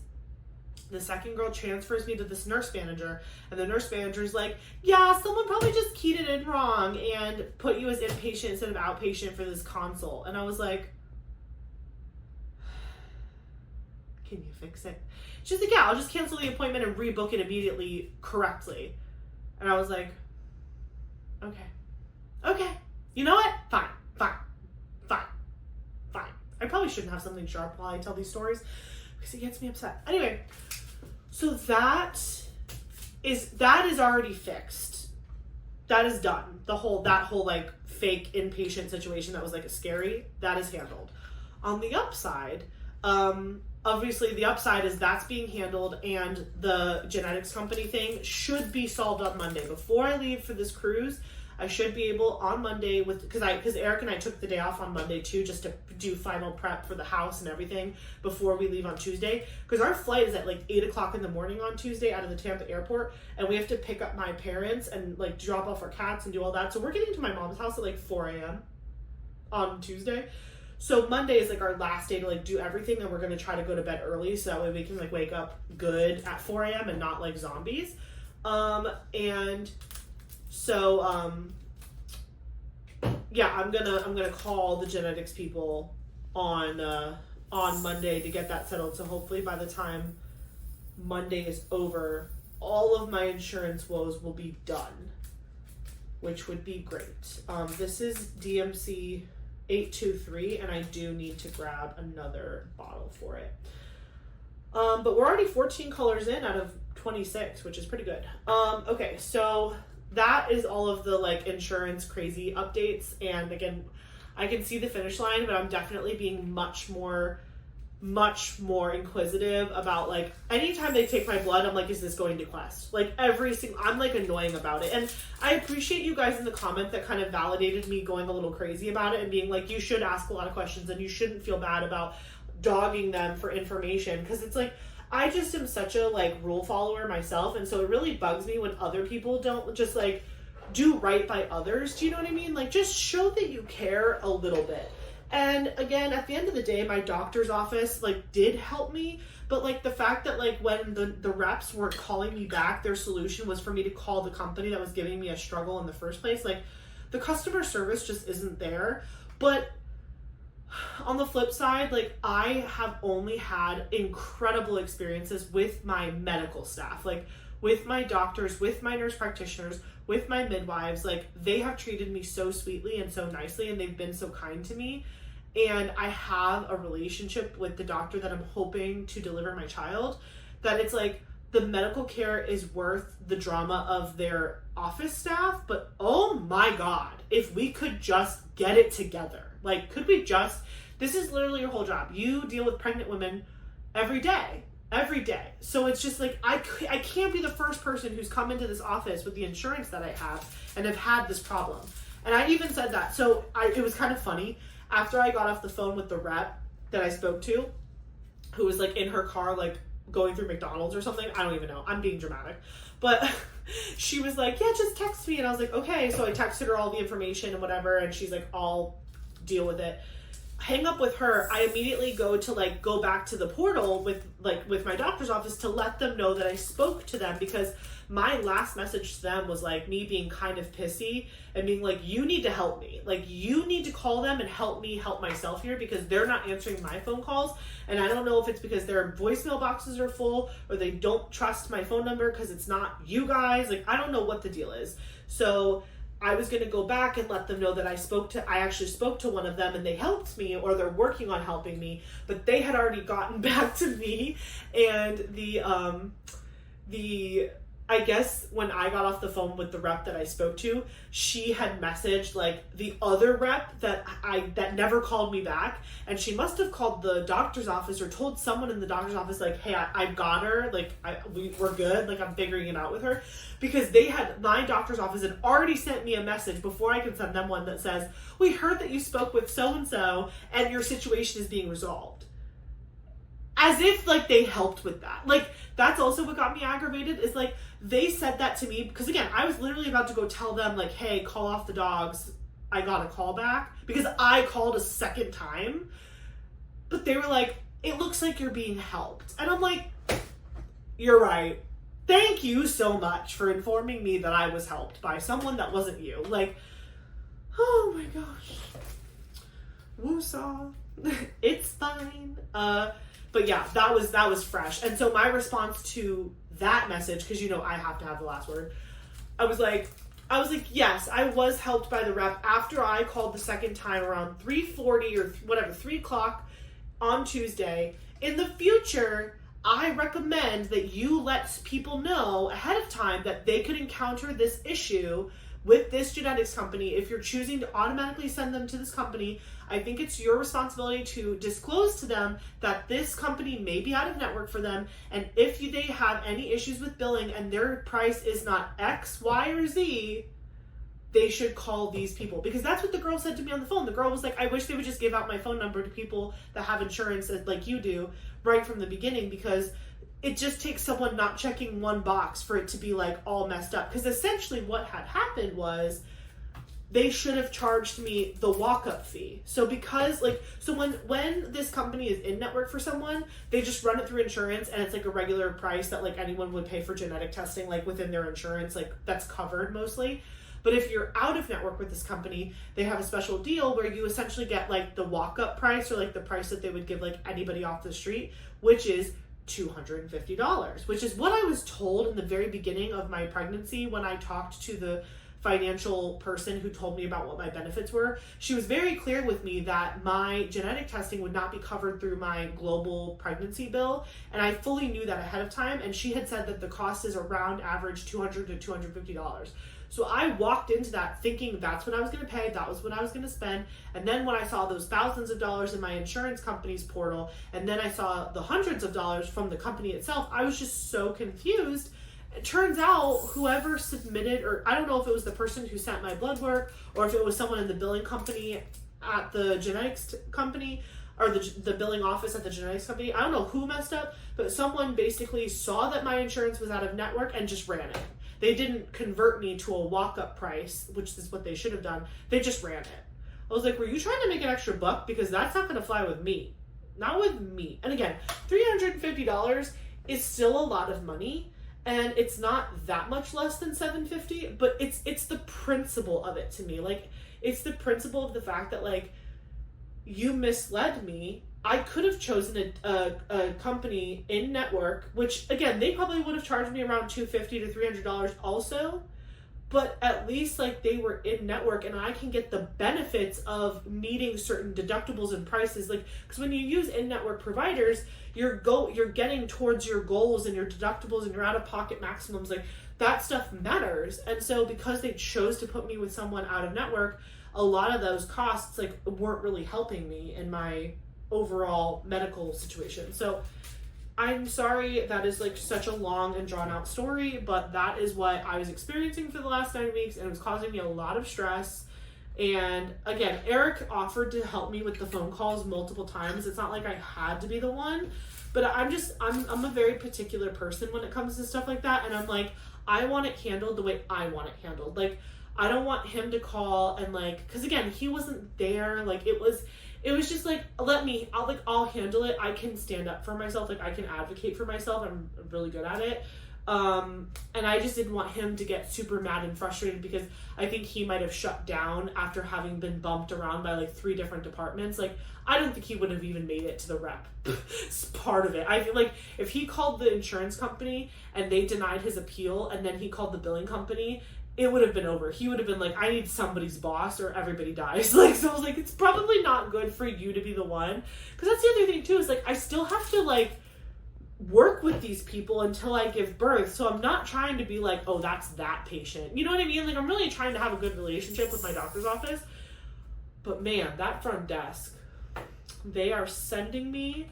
the second girl transfers me to this nurse manager. And the nurse manager's like, yeah, someone probably just keyed it in wrong and put you as inpatient instead of outpatient for this consult. And I was like, can you fix it? She's like, yeah, I'll just cancel the appointment and rebook it immediately correctly. And I was like, okay. You know what? Fine. I probably shouldn't have something sharp while I tell these stories because it gets me upset. Anyway, so that is already fixed. That is done. That whole like fake inpatient situation that was like scary, that is handled. On the upside, obviously the upside is that's being handled, and the genetics company thing should be solved on Monday. Before I leave for this cruise, I should be able on Monday because Eric and I took the day off on Monday too, just to do final prep for the house and everything before we leave on Tuesday. Because our flight is at like 8:00 in the morning on Tuesday out of the Tampa airport, and we have to pick up my parents and like drop off our cats and do all that. So we're getting to my mom's house at like 4 a.m. on Tuesday. So Monday is like our last day to like do everything, and we're gonna try to go to bed early so that way we can like wake up good at 4 a.m. and not like zombies. Yeah, I'm gonna call the genetics people on Monday to get that settled. So hopefully by the time Monday is over, all of my insurance woes will be done, which would be great. This is DMC 823, and I do need to grab another bottle for it. But we're already 14 colors in out of 26, which is pretty good. Okay, so that is all of the like insurance crazy updates. And again, I can see the finish line, but I'm definitely being much more inquisitive about like anytime they take my blood, I'm like, is this going to Quest? Like I'm like annoying about it. And I appreciate you guys in the comment that kind of validated me going a little crazy about it and being like, you should ask a lot of questions and you shouldn't feel bad about dogging them for information. Because it's like, I just am such a like rule follower myself, and so it really bugs me when other people don't just like do right by others. Do you know what I mean? Like just show that you care a little bit. And again, at the end of the day, my doctor's office like did help me, but like the fact that like when the reps weren't calling me back, their solution was for me to call the company that was giving me a struggle in the first place. Like the customer service just isn't there. But on the flip side, like I have only had incredible experiences with my medical staff, like with my doctors, with my nurse practitioners, with my midwives. Like they have treated me so sweetly and so nicely, and they've been so kind to me. And I have a relationship with the doctor that I'm hoping to deliver my child, that it's like the medical care is worth the drama of their office staff. But oh my God, if we could just get it together. Like, could we just, this is literally your whole job. You deal with pregnant women every day. So it's just like, I can't be the first person who's come into this office with the insurance that I have and have had this problem. And I even said that. So it was kind of funny. After I got off the phone with the rep that I spoke to, who was like in her car, like going through McDonald's or something. I don't even know. I'm being dramatic. But she was like, yeah, just text me. And I was like, okay. So I texted her all the information and whatever. And she's like, I'll deal with it. hang up with her, I immediately go back to the portal with my doctor's office to let them know that I spoke to them, because my last message to them was like me being kind of pissy and being like, you need to help me. Like, you need to call them and help me help myself here, because they're not answering my phone calls. And I don't know if it's because their voicemail boxes are full or they don't trust my phone number because it's not you guys. Like, I don't know what the deal is. So I was going to go back and let them know that I actually spoke to one of them and they helped me, or they're working on helping me, but they had already gotten back to me. And I guess when I got off the phone with the rep that I spoke to, she had messaged like the other rep that never called me back, and she must have called the doctor's office or told someone in the doctor's office like, hey, I've got her, like we're good, like I'm figuring it out with her, because my doctor's office had already sent me a message before I could send them one that says, we heard that you spoke with so-and-so and your situation is being resolved. As if like they helped with that. Like, that's also what got me aggravated, is like they said that to me because, again, I was literally about to go tell them like, hey, call off the dogs, I got a call back, because I called a second time. But they were like, it looks like you're being helped. And I'm like, you're right. Thank you so much for informing me that I was helped by someone that wasn't you. Like, oh my gosh. Woosah. It's fine. But yeah, that was fresh. And so my response to that message, because I have to have the last word, I was like, yes, I was helped by the rep after I called the second time around 3:40 or whatever, 3 o'clock on Tuesday. In the future, I recommend that you let people know ahead of time that they could encounter this issue with this genetics company. If you're choosing to automatically send them to this company, I think it's your responsibility to disclose to them that this company may be out of network for them, and if they have any issues with billing and their price is not X, Y, or Z, they should call these people. Because that's what the girl said to me on the phone. The girl was like, I wish they would just give out my phone number to people that have insurance like you do right from the beginning, because it just takes someone not checking one box for it to be like all messed up. Because essentially what had happened was they should have charged me the walk-up fee. So when this company is in network for someone, they just run it through insurance, and it's like a regular price that like anyone would pay for genetic testing, like within their insurance, like that's covered mostly. But if you're out of network with this company, they have a special deal where you essentially get like the walk-up price, or like the price that they would give like anybody off the street, which is $250, which is what I was told in the very beginning of my pregnancy when I talked to the financial person who told me about what my benefits were. She was very clear with me that my genetic testing would not be covered through my global pregnancy bill, and I fully knew that ahead of time, and she had said that the cost is around average $200 to $250. So I walked into that thinking that's what I was going to pay, that was what I was going to spend, and then when I saw those thousands of dollars in my insurance company's portal, and then I saw the hundreds of dollars from the company itself, I was just so confused. It turns out whoever submitted, or I don't know if it was the person who sent my blood work, or if it was someone in the billing company at the genetics company, or the billing office at the genetics company, I don't know who messed up, but someone basically saw that my insurance was out of network and just ran it. They didn't convert me to a walk-up price, which is what they should have done. They just ran it. I was like, were you trying to make an extra buck? Because that's not going to fly with me. Not with me. And again, $350 is still a lot of money, and it's not that much less than $750, but it's the principle of it to me. Like, it's the principle of the fact that, like, you misled me. I could have chosen a company in network, which, again, they probably would have charged me around $250 to $300 also, but at least, like, they were in network, and I can get the benefits of meeting certain deductibles and prices. Like, because when you use in-network providers, you're getting towards your goals and your deductibles and your out-of-pocket maximums. Like, that stuff matters. And so because they chose to put me with someone out of network, a lot of those costs, like, weren't really helping me in my overall medical situation. So I'm sorry that is like such a long and drawn out story, but that is what I was experiencing for the last 9 weeks, and it was causing me a lot of stress. And again, Eric offered to help me with the phone calls multiple times. It's not like I had to be the one, but I'm a very particular person when it comes to stuff like that. And I'm like, I want it handled the way I want it handled. Like, I don't want him to call and like, cause again, he wasn't there. Like, it it was just like, I'll handle it. I can stand up for myself. Like, I can advocate for myself. I'm really good at it. And I just didn't want him to get super mad and frustrated, because I think he might have shut down after having been bumped around by like 3 different departments. Like, I don't think he would have even made it to the rep part of it. I feel like if he called the insurance company and they denied his appeal, and then he called the billing company, it would have been over. He would have been like, I need somebody's boss or everybody dies. Like, so I was like, it's probably not good for you to be the one. Because that's the other thing too, is like, I still have to like work with these people until I give birth. So I'm not trying to be like, oh, that's that patient. You know what I mean? Like, I'm really trying to have a good relationship with my doctor's office. But man, that front desk, they are sending me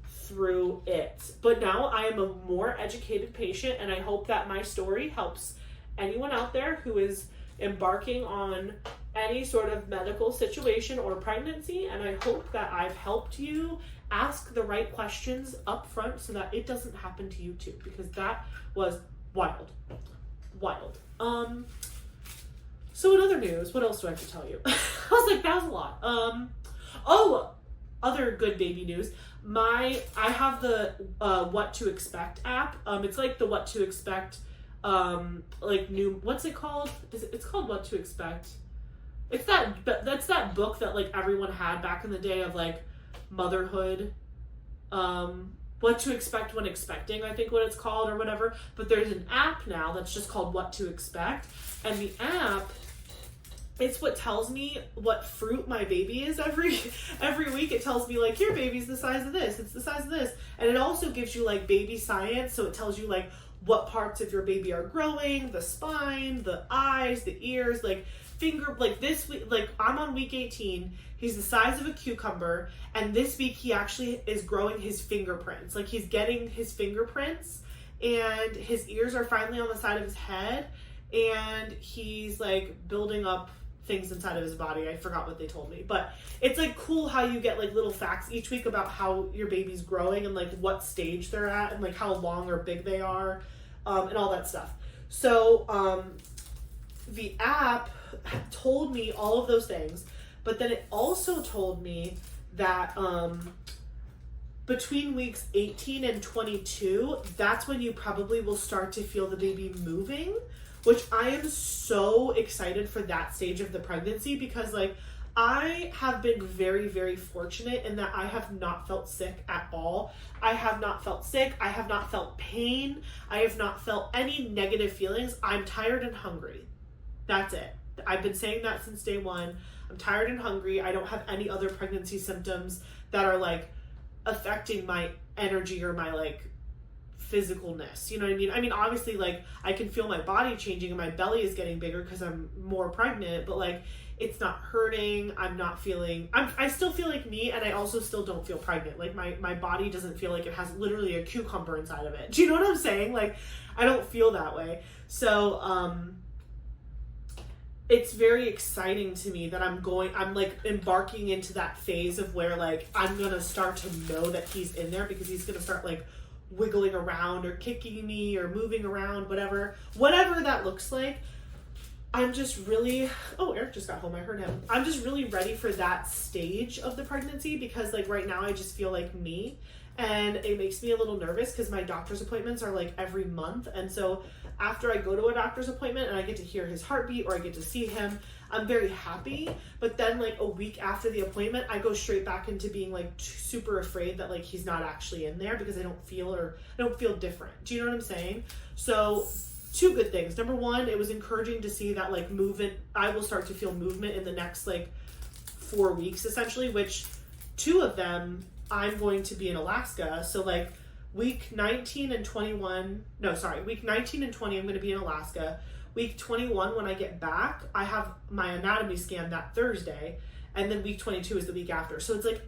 through it. But now I am a more educated patient, and I hope that my story helps anyone out there who is embarking on any sort of medical situation or pregnancy. And I hope that I've helped you ask the right questions up front so that it doesn't happen to you too, because that was wild. So in other news, what else do I have to tell you? I was like, that was a lot. Other good baby news. I have the What to Expect app. It's like the What to Expect what's it called? It's called What to Expect. That's that book that like everyone had back in the day of like motherhood. What to Expect When Expecting, I think what it's called, or whatever. But there's an app now that's just called What to Expect, and the app, it's what tells me what fruit my baby is every week. It tells me like, your baby's the size of this, it's the size of this. And it also gives you like baby science. So it tells you like what parts of your baby are growing, the spine, the eyes, the ears, like this week, like I'm on week 18. He's the size of a cucumber. And this week he actually is growing his fingerprints. Like, he's getting his fingerprints, and his ears are finally on the side of his head. And he's like building up things inside of his body. I forgot what they told me, but it's like cool how you get like little facts each week about how your baby's growing and like what stage they're at and like how long or big they are, and all that stuff. So the app told me all of those things, but then it also told me that between weeks 18 and 22, that's when you probably will start to feel the baby moving, which I am so excited for that stage of the pregnancy, because like I have been very, very fortunate in that I have not felt sick at all. I have not felt sick. I have not felt pain. I have not felt any negative feelings. I'm tired and hungry. That's it. I've been saying that since day one. I'm tired and hungry. I don't have any other pregnancy symptoms that are like affecting my energy or my like physicalness. You know what I mean? I mean, obviously, like I can feel my body changing and my belly is getting bigger because I'm more pregnant, but like it's not hurting. I still feel like me, and I also still don't feel pregnant. Like my body doesn't feel like it has literally a cucumber inside of it. Do you know what I'm saying? Like I don't feel that way. So, it's very exciting to me that I'm like embarking into that phase of where like I'm going to start to know that he's in there, because he's going to start like wiggling around or kicking me or moving around, whatever that looks like. I'm just really, Eric just got home. I heard him. I'm just really ready for that stage of the pregnancy, because like right now I just feel like me, and it makes me a little nervous because my doctor's appointments are like every month. And so after I go to a doctor's appointment and I get to hear his heartbeat or I get to see him, I'm very happy. But then like a week after the appointment, I go straight back into being like super afraid that like he's not actually in there, because I don't feel different. Do you know what I'm saying? So 2 good things. Number 1, it was encouraging to see that like movement, I will start to feel movement in the next like 4 weeks essentially, which 2 of them I'm going to be in Alaska. So like week 19 and 20 I'm going to be in Alaska. Week 21, when I get back, I have my anatomy scan that Thursday, and then week 22 is the week after. So it's like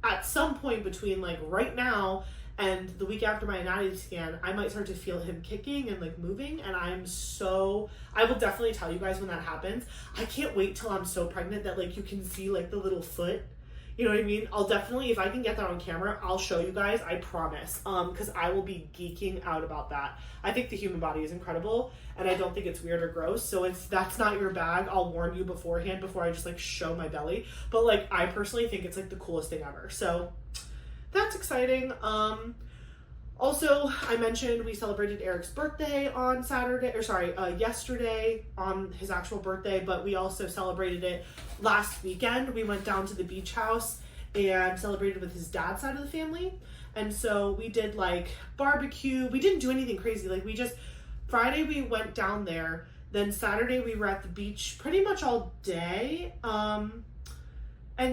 at some point between like right now and the week after my anatomy scan, I might start to feel him kicking and like moving, and I will definitely tell you guys when that happens. I can't wait till I'm so pregnant that like you can see like the little foot. You know what I mean? I'll definitely, if I can get that on camera, I'll show you guys, I promise. Because I will be geeking out about that. I think the human body is incredible, and I don't think it's weird or gross. So if that's not your bag, I'll warn you beforehand before I just like show my belly. But like, I personally think it's like the coolest thing ever. So that's exciting. Also, I mentioned we celebrated Eric's birthday on yesterday on his actual birthday, but we also celebrated it last weekend. We went down to the beach house and celebrated with his dad's side of the family. And so we did like barbecue. We didn't do anything crazy. Like Friday we went down there. Then Saturday we were at the beach pretty much all day. And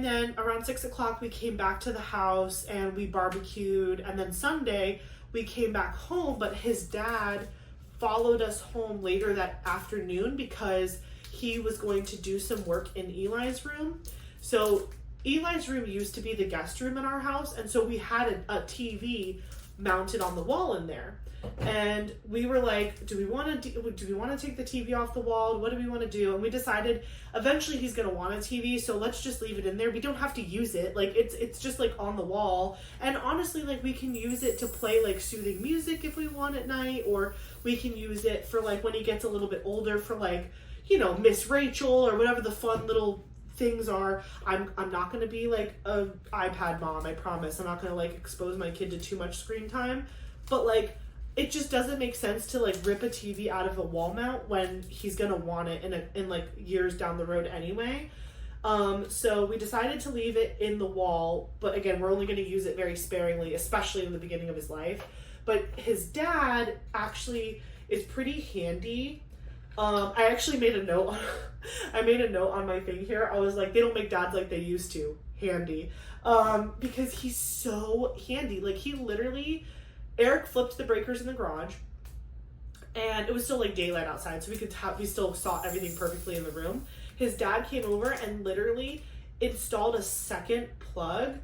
then around 6 o'clock we came back to the house and we barbecued. And then Sunday we came back home, but his dad followed us home later that afternoon because he was going to do some work in Eli's room. So Eli's room used to be the guest room in our house, and so we had a TV mounted on the wall in there. And we were like, do we want to take the TV off the wall? What do we want to do? And we decided eventually he's going to want a TV, so let's just leave it in there. We don't have to use it. Like it's just like on the wall. And honestly, like we can use it to play like soothing music if we want at night, or we can use it for like when he gets a little bit older for like, you know, Miss Rachel or whatever the fun little things are. I'm not going to be like a iPad mom, I promise. I'm not going to like expose my kid to too much screen time. But like, it just doesn't make sense to like rip a TV out of a wall mount when he's gonna want it in like years down the road anyway. So we decided to leave it in the wall, but again, we're only gonna use it very sparingly, especially in the beginning of his life. But his dad actually is pretty handy. I actually made a note on my thing here. I was like, they don't make dads like they used to. Handy. Because he's so handy. Like he literally, Eric flipped the breakers in the garage, and it was still like daylight outside, so we still saw everything perfectly in the room. His dad came over and literally installed a second plug.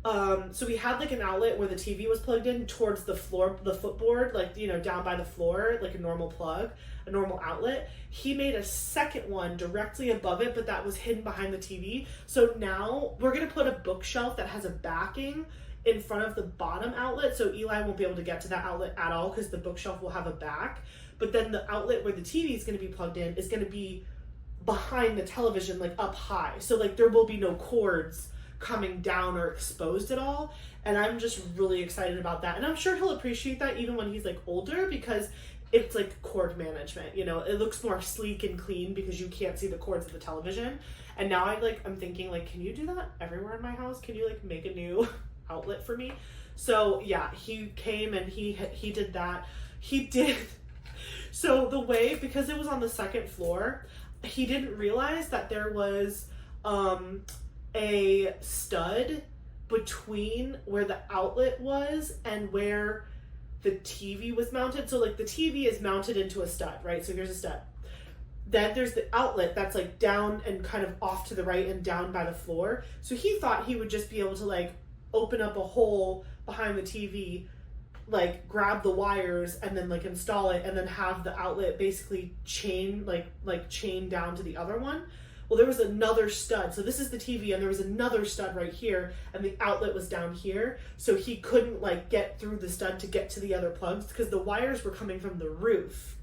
So we had like an outlet where the TV was plugged in towards the floor, the footboard, like, you know, down by the floor, like a normal plug, a normal outlet. He made a second one directly above it, but that was hidden behind the TV. So now we're going to put a bookshelf that has a backing in front of the bottom outlet, so Eli won't be able to get to that outlet at all because the bookshelf will have a back. But then the outlet where the TV is going to be plugged in is going to be behind the television, like up high. So like there will be no cords coming down or exposed at all. And I'm just really excited about that. And I'm sure he'll appreciate that even when he's like older, because it's like cord management, you know, it looks more sleek and clean because you can't see the cords of the television. And now I'm thinking like, can you do that everywhere in my house? Can you like make a new outlet for me? So yeah, he came and he did that. He did. So the way, because it was on the second floor, he didn't realize that there was a stud between where the outlet was and where the TV was mounted. So like the TV is mounted into a stud, right? So here's a stud. Then there's the outlet that's like down and kind of off to the right and down by the floor. So he thought he would just be able to like open up a hole behind the TV, like grab the wires and then like install it and then have the outlet basically chain down to the other one. Well, there was another stud. So this is the TV and there was another stud right here and the outlet was down here. So he couldn't like get through the stud to get to the other plugs because the wires were coming from the roof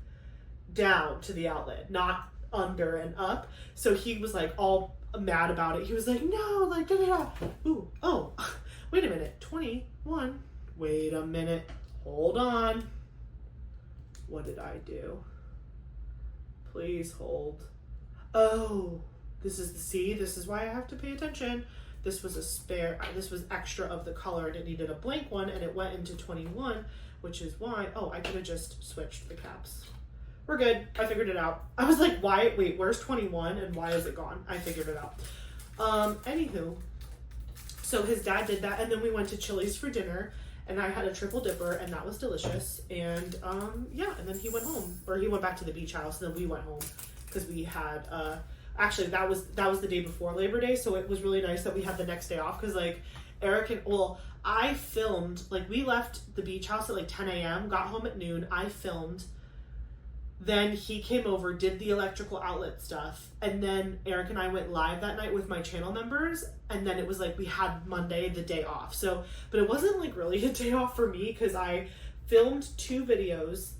down to the outlet, not under and up. So he was like all mad about it. He was like, no, like da da da. Ooh, oh, wait a minute, 21. Wait a minute, hold on. What did I do? Please hold. Oh, this is why I have to pay attention. This was this was extra of the color and it needed a blank one and it went into 21, which is why, oh, I could have just switched the caps. We're good, I figured it out. I was like, wait, where's 21 and why is it gone? I figured it out. Anywho, so his dad did that and then we went to Chili's for dinner and I had a triple dipper and that was delicious. And yeah, and then he went home, or he went back to the beach house and then we went home because we had, actually that was the day before Labor Day. So it was really nice that we had the next day off because like I filmed, like we left the beach house at like 10 a.m., got home at noon. I filmed Then he came over, did the electrical outlet stuff, and then Eric and I went live that night with my channel members, and then it was like we had Monday, the day off. So, but it wasn't like really a day off for me because I filmed 2 videos,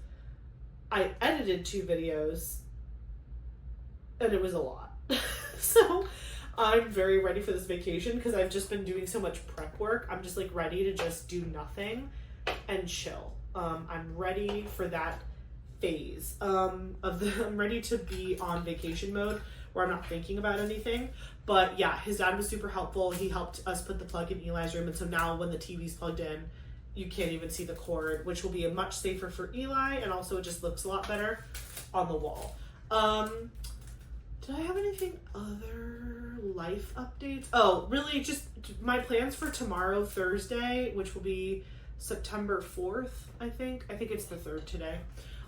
I edited 2 videos, and it was a lot. So I'm very ready for this vacation because I've just been doing so much prep work. I'm just like ready to just do nothing and chill. I'm ready for that phase I'm ready to be on vacation mode where I'm not thinking about anything. But yeah, his dad was super helpful. He helped us put the plug in Eli's room, and so now when the TV's plugged in, you can't even see the cord, which will be much safer for Eli, and also it just looks a lot better on the wall. Did I have anything other life updates? Oh, really just my plans for tomorrow, Thursday, which will be September 4th, I think it's the 3rd today.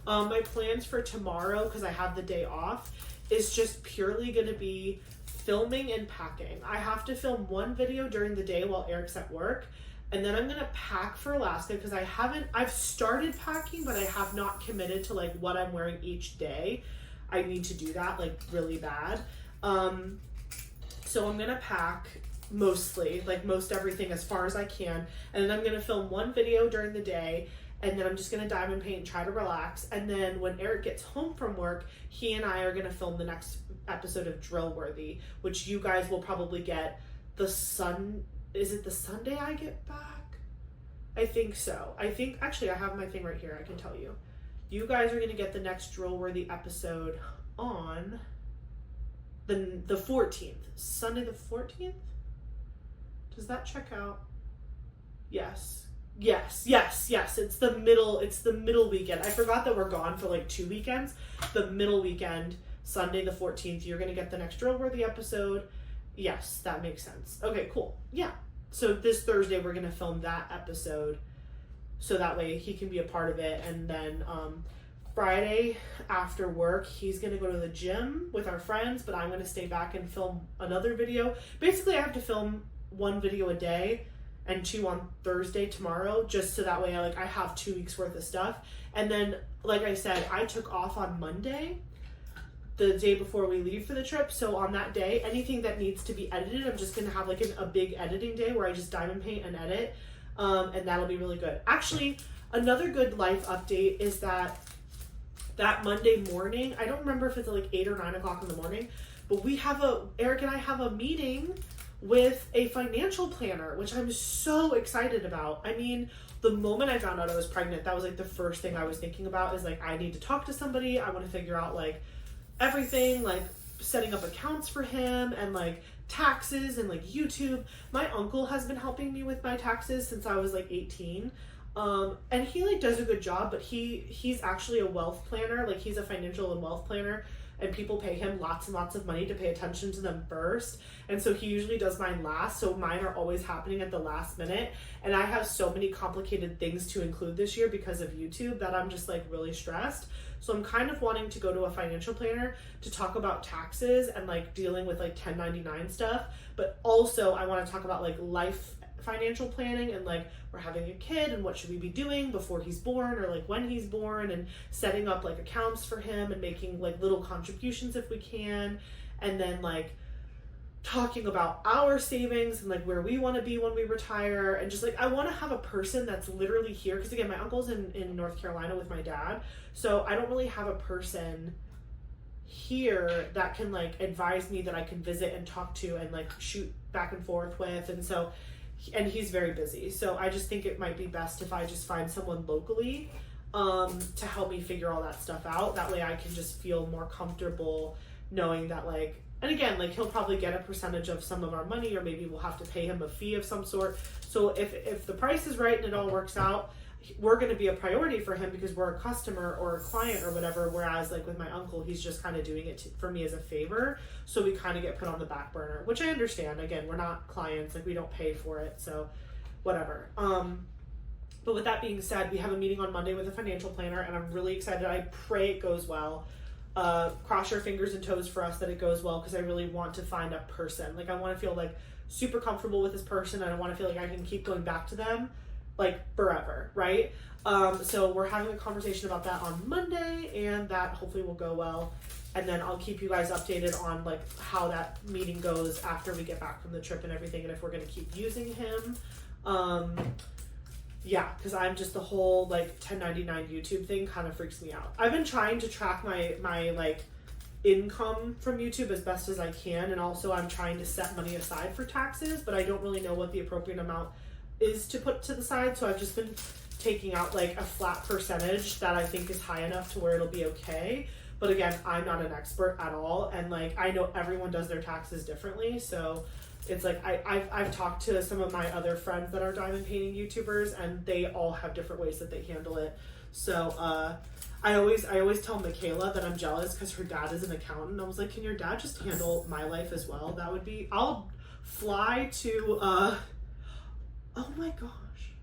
My plans for tomorrow, because I have the day off, is just purely going to be filming and packing. I have to film 1 video during the day while Eric's at work, and then I'm going to pack for Alaska because I've started packing, but I have not committed to like what I'm wearing each day. I need to do that like really bad. So I'm going to pack mostly, like most everything as far as I can, and then I'm going to film 1 video during the day, and then I'm just going to diamond paint and try to relax. And then when Eric gets home from work, he and I are going to film the next episode of Drill Worthy, which you guys will probably get is it the Sunday I get back? I think so. Actually I have my thing right here. I can tell you. You guys are going to get the next Drill Worthy episode on the 14th. Sunday the 14th? Does that check out? Yes. It's the middle weekend. I forgot that we're gone for like 2 weekends. The middle weekend, Sunday the 14th, you're gonna get the next Drill Worthy episode. Yes, that makes sense. Okay, cool. Yeah. So this Thursday we're gonna film that episode, so that way he can be a part of it. And then Friday after work, he's gonna go to the gym with our friends, but I'm gonna stay back and film another video. Basically, I have to film 1 video a day and 2 on Thursday tomorrow, just so that way I have 2 weeks worth of stuff. And then, like I said, I took off on Monday, the day before we leave for the trip. So on that day, anything that needs to be edited, I'm just gonna have like a big editing day where I just diamond paint and edit, and that'll be really good. Actually, another good life update is that Monday morning, I don't remember if it's like 8 or 9 o'clock in the morning, but Eric and I have a meeting with a financial planner, which I'm so excited about. I mean, the moment I found out I was pregnant, that was like the first thing I was thinking about, is like, I need to talk to somebody. I want to figure out like everything, like setting up accounts for him and like taxes and like YouTube. My uncle has been helping me with my taxes since I was like 18. And he like does a good job, but he's actually a wealth planner. Like he's a financial and wealth planner, and people pay him lots and lots of money to pay attention to them first. And so he usually does mine last. So mine are always happening at the last minute. And I have so many complicated things to include this year because of YouTube that I'm just like really stressed. So I'm kind of wanting to go to a financial planner to talk about taxes and like dealing with like 1099 stuff. But also I want to talk about like life financial planning, and like we're having a kid and what should we be doing before he's born or like when he's born, and setting up like accounts for him and making like little contributions if we can, and then like talking about our savings and like where we want to be when we retire. And just like I want to have a person that's literally here, because again, my uncle's in North Carolina with my dad, so I don't really have a person here that can like advise me, that I can visit and talk to and like shoot back and forth with. And he's very busy, so I just think it might be best if I just find someone locally to help me figure all that stuff out. That way I can just feel more comfortable knowing that like, and again, like he'll probably get a percentage of some of our money, or maybe we'll have to pay him a fee of some sort. So if the price is right and it all works out, we're going to be a priority for him because we're a customer or a client or whatever. Whereas like with my uncle, he's just kind of doing it for me as a favor. So we kind of get put on the back burner, which I understand. Again, we're not clients, like we don't pay for it. So whatever. But with that being said, we have a meeting on Monday with a financial planner, and I'm really excited. I pray it goes well. Cross your fingers and toes for us that it goes well, because I really want to find a person. Like I want to feel like super comfortable with this person, and I want to feel like I can keep going back to them like forever, right? So we're having a conversation about that on Monday, and that hopefully will go well. And then I'll keep you guys updated on like how that meeting goes after we get back from the trip and everything, and if we're gonna keep using him. Yeah, because I'm just the whole like 1099 YouTube thing kind of freaks me out. I've been trying to track my like income from YouTube as best as I can, and also I'm trying to set money aside for taxes, but I don't really know what the appropriate amount is to put to the side, so I've just been taking out like a flat percentage that I think is high enough to where it'll be okay. But again, I'm not an expert at all, and like I know everyone does their taxes differently, so it's like I've talked to some of my other friends that are diamond painting YouTubers, and they all have different ways that they handle it. So I always tell Michaela that I'm jealous because her dad is an accountant. I was like, can your dad just handle my life as well? That would be, I'll fly to oh my gosh,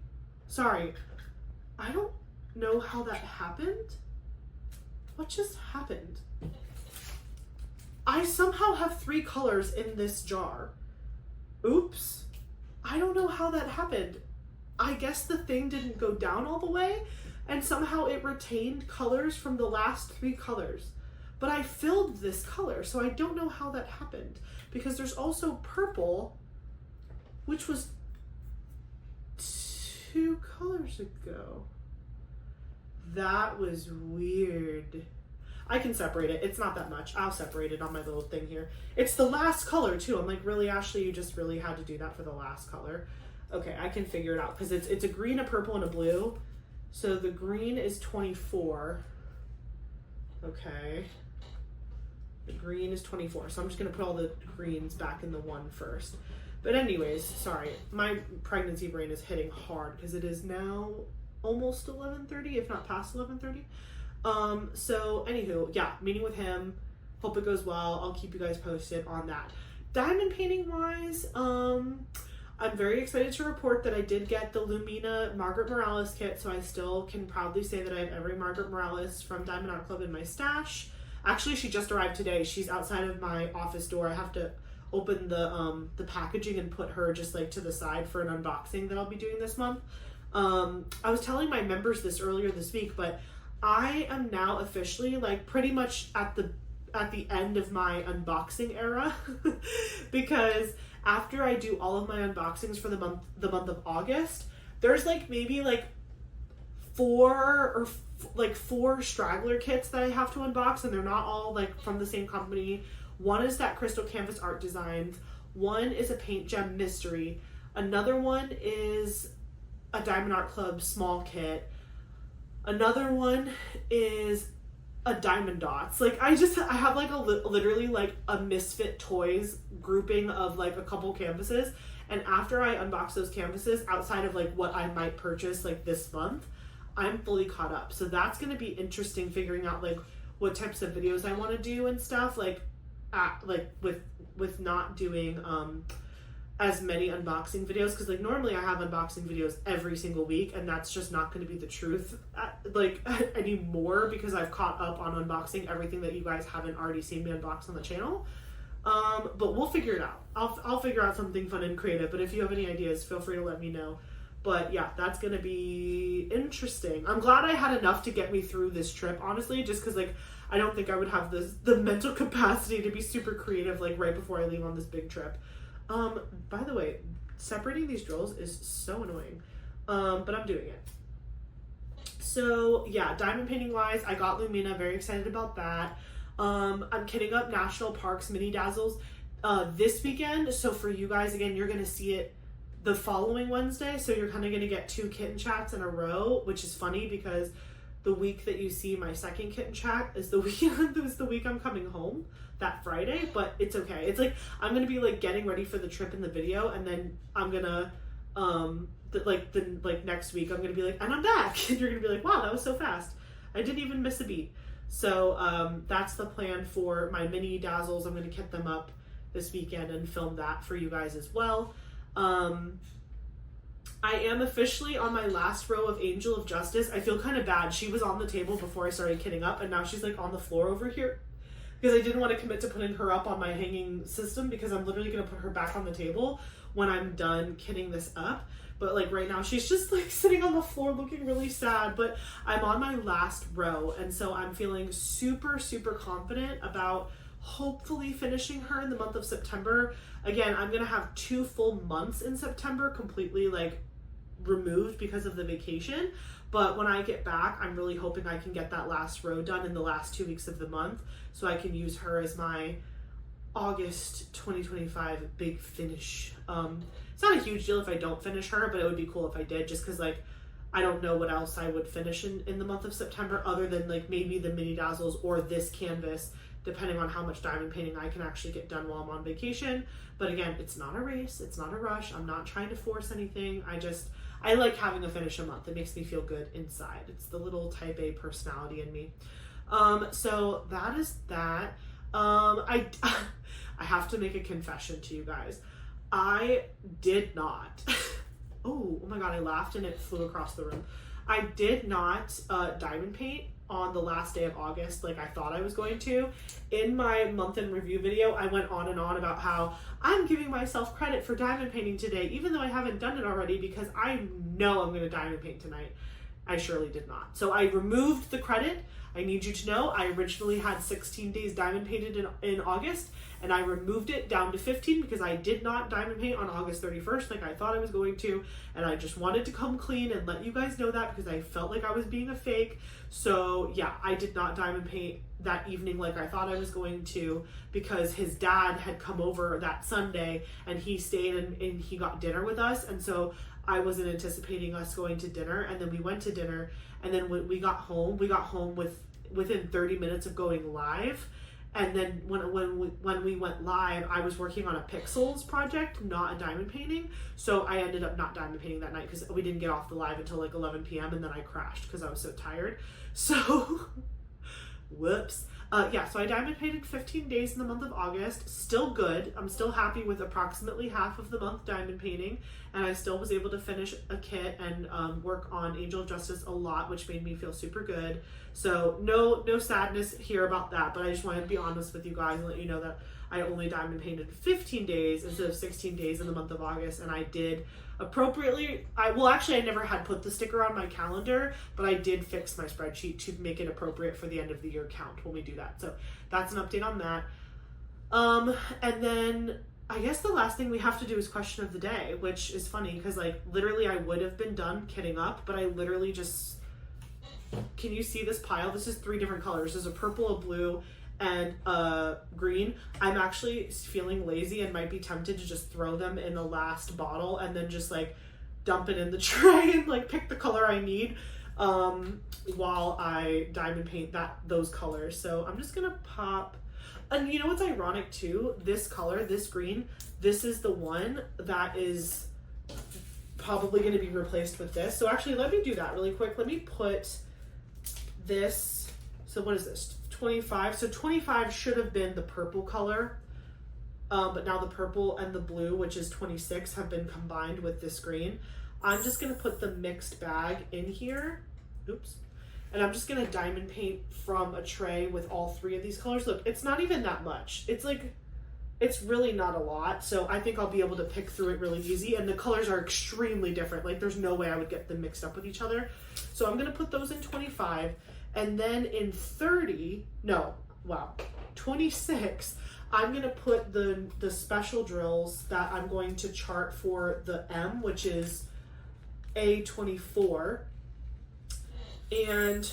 sorry, I don't know how that happened. What just happened? I somehow have 3 colors in this jar. Oops. I don't know how that happened. I guess the thing didn't go down all the way, and somehow it retained colors from the last 3 colors. But I filled this color, so I don't know how that happened. Because there's also purple, which was 2 colors ago. That was weird. I can separate it. It's not that much. I'll separate it on my little thing here. It's the last color too. I'm like, really, Ashley, you just really had to do that for the last color. Okay, I can figure it out because it's a green, a purple, and a blue. So the green is 24. Okay. The green is 24. So I'm just going to put all the greens back in the one first. But anyways, sorry. My pregnancy brain is hitting hard because it is now almost 11:30, if not past 11:30. So anywho, yeah, meeting with him. Hope it goes well. I'll keep you guys posted on that. Diamond painting wise, I'm very excited to report that I did get the Lumina Margaret Morales kit, so I still can proudly say that I have every Margaret Morales from Diamond Art Club in my stash. Actually, she just arrived today. She's outside of my office door. I have to open the packaging and put her just like to the side for an unboxing that I'll be doing this month. I was telling my members this earlier this week, but I am now officially like pretty much at the end of my unboxing era because after I do all of my unboxings for the month of August, there's like maybe like 4 straggler kits that I have to unbox, and they're not all like from the same company. One is that Crystal Canvas Art Designs, one is a Paint Gem Mystery, another one is a Diamond Art Club small kit, another one is a Diamond Dots. Like I have like literally like a Misfit Toys grouping of like a couple canvases, and after I unbox those canvases, outside of like what I might purchase like this month, I'm fully caught up. So that's going to be interesting figuring out like what types of videos I want to do and stuff, like with not doing as many unboxing videos, because like normally I have unboxing videos every single week, and that's just not going to be the truth anymore, because I've caught up on unboxing everything that you guys haven't already seen me unbox on the channel. But we'll figure it out. I'll figure out something fun and creative, but if you have any ideas, feel free to let me know. But yeah, that's going to be interesting. I'm glad I had enough to get me through this trip, honestly, just because like I don't think I would have the mental capacity to be super creative like right before I leave on this big trip. By the way, separating these drills is so annoying, but I'm doing it. So yeah, diamond painting wise, I got Lumina, very excited about that. I'm kitting up National Parks Mini Dazzles this weekend. So for you guys, again, you're going to see it the following Wednesday. So you're kind of going to get 2 kitten chats in a row, which is funny because the week that you see my second kitten chat is the week I'm coming home, that Friday, but it's okay. It's like, I'm going to be like getting ready for the trip in the video, and then I'm going to, next week, I'm going to be like, and I'm back. And you're going to be like, wow, that was so fast. I didn't even miss a beat. So that's the plan for my mini dazzles. I'm going to kit them up this weekend and film that for you guys as well. I am officially on my last row of Angel of Justice. I feel kind of bad. She was on the table before I started kitting up, and now she's like on the floor over here because I didn't want to commit to putting her up on my hanging system because I'm literally going to put her back on the table, when I'm done kitting this up. But like right now she's just like sitting on the floor looking really sad, but I'm on my last row. And so I'm feeling super, super confident about hopefully finishing her in the month of September. Again, I'm going to have 2 full months in September completely like removed because of the vacation. But when I get back, I'm really hoping I can get that last row done in the last 2 weeks of the month so I can use her as my August 2025 big finish. It's not a huge deal if I don't finish her, but it would be cool if I did, just because like I don't know what else I would finish in the month of September other than like maybe the mini dazzles or this canvas, depending on how much diamond painting I can actually get done while I'm on vacation. But again, it's not a race, it's not a rush. I'm not trying to force anything. I like having a finish a month. It makes me feel good inside. It's the little type A personality in me. So that is that. I have to make a confession to you guys. I did not, oh my God, I laughed and it flew across the room. I did not diamond paint on the last day of August like I thought I was going to. In my month in review video, I went on and on about how I'm giving myself credit for diamond painting today, even though I haven't done it already, because I know I'm going to diamond paint tonight. I surely did not. So I removed the credit. I need you to know I originally had 16 days diamond painted in August, and I removed it down to 15 because I did not diamond paint on August 31st like I thought I was going to, and I just wanted to come clean and let you guys know that because I felt like I was being a fake. So yeah, I did not diamond paint that evening like I thought I was going to, because his dad had come over that Sunday and he stayed and he got dinner with us, and so I wasn't anticipating us going to dinner. And then we went to dinner, and then when we got home within 30 minutes of going live. And then when we went live, I was working on a pixels project, not a diamond painting. So I ended up not diamond painting that night because we didn't get off the live until like 11 p.m. and then I crashed because I was so tired. So whoops. Yeah, so I diamond painted 15 days in the month of August. Still good. I'm still happy with approximately half of the month diamond painting, and I still was able to finish a kit and work on Angel of Justice a lot, which made me feel super good. So no sadness here about that, but I just wanted to be honest with you guys and let you know that I only diamond painted 15 days instead of 16 days in the month of August, and I did appropriately. I never had put the sticker on my calendar, but I did fix my spreadsheet to make it appropriate for the end of the year count when we do that. So that's an update on that. And then I guess the last thing we have to do is question of the day, which is funny because like literally I would have been done kitting up, but I literally just, can you see this pile? This is 3 different colors. There's a purple, a blue, and green. I'm actually feeling lazy and might be tempted to just throw them in the last bottle and then just like dump it in the tray and like pick the color I need while I diamond paint those colors. So I'm just gonna pop, and you know what's ironic too? This color, this green, this is the one that is probably gonna be replaced with this. So actually let me do that really quick. Let me put this, so what is this? 25. So 25 should have been the purple color, but now the purple and the blue, which is 26, have been combined with this green. I'm just going to put the mixed bag in here. Oops. And I'm just going to diamond paint from a tray with all 3 of these colors. Look, it's not even that much. It's really not a lot. So I think I'll be able to pick through it really easy. And the colors are extremely different. Like there's no way I would get them mixed up with each other. So I'm going to put those in 25. And then in 26, I'm going to put the special drills that I'm going to chart for the M, which is A24. And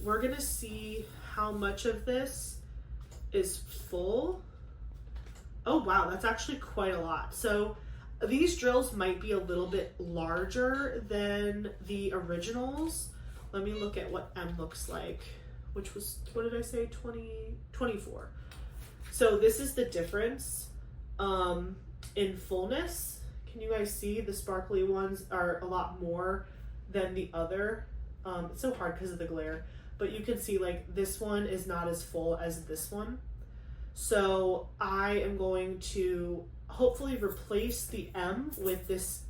we're going to see how much of this is full. Oh, wow, that's actually quite a lot. So these drills might be a little bit larger than the originals. Let me look at what M looks like, which was, what did I say, 24. So this is the difference in fullness. Can you guys see the sparkly ones are a lot more than the other? It's so hard because of the glare, but you can see like this one is not as full as this one. So I am going to hopefully replace the M with this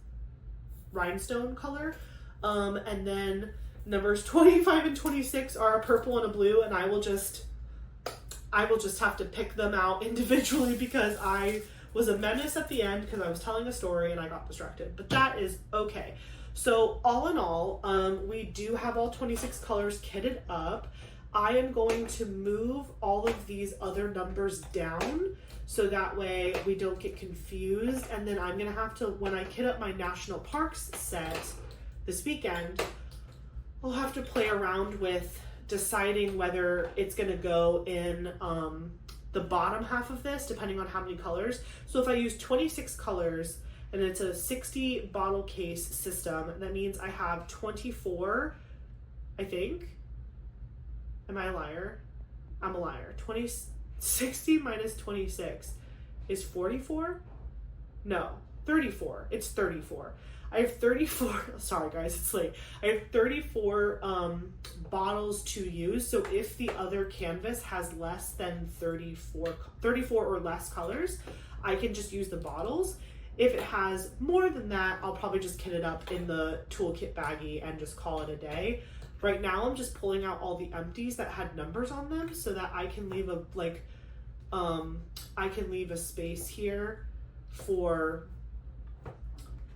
rhinestone color, and then numbers 25 and 26 are a purple and a blue, and I will just have to pick them out individually because I was a menace at the end because I was telling a story and I got distracted, but that is okay. So all in all, we do have all 26 colors kitted up. I am going to move all of these other numbers down so that way we don't get confused. And then I'm gonna have to, when I kit up my national parks set this weekend, I'll have to play around with deciding whether it's gonna go in the bottom half of this, depending on how many colors. So if I use 26 colors and it's a 60 bottle case system, that means I have 24, I think. Am I a liar? I'm a liar. 60 minus 26 is 44? No, 34. It's 34. I have 34, sorry guys, it's late. I have 34 bottles to use. So if the other canvas has less than 34 or less colors, I can just use the bottles. If it has more than that, I'll probably just kit it up in the toolkit baggie and just call it a day. Right now, I'm just pulling out all the empties that had numbers on them so that I can leave a space here for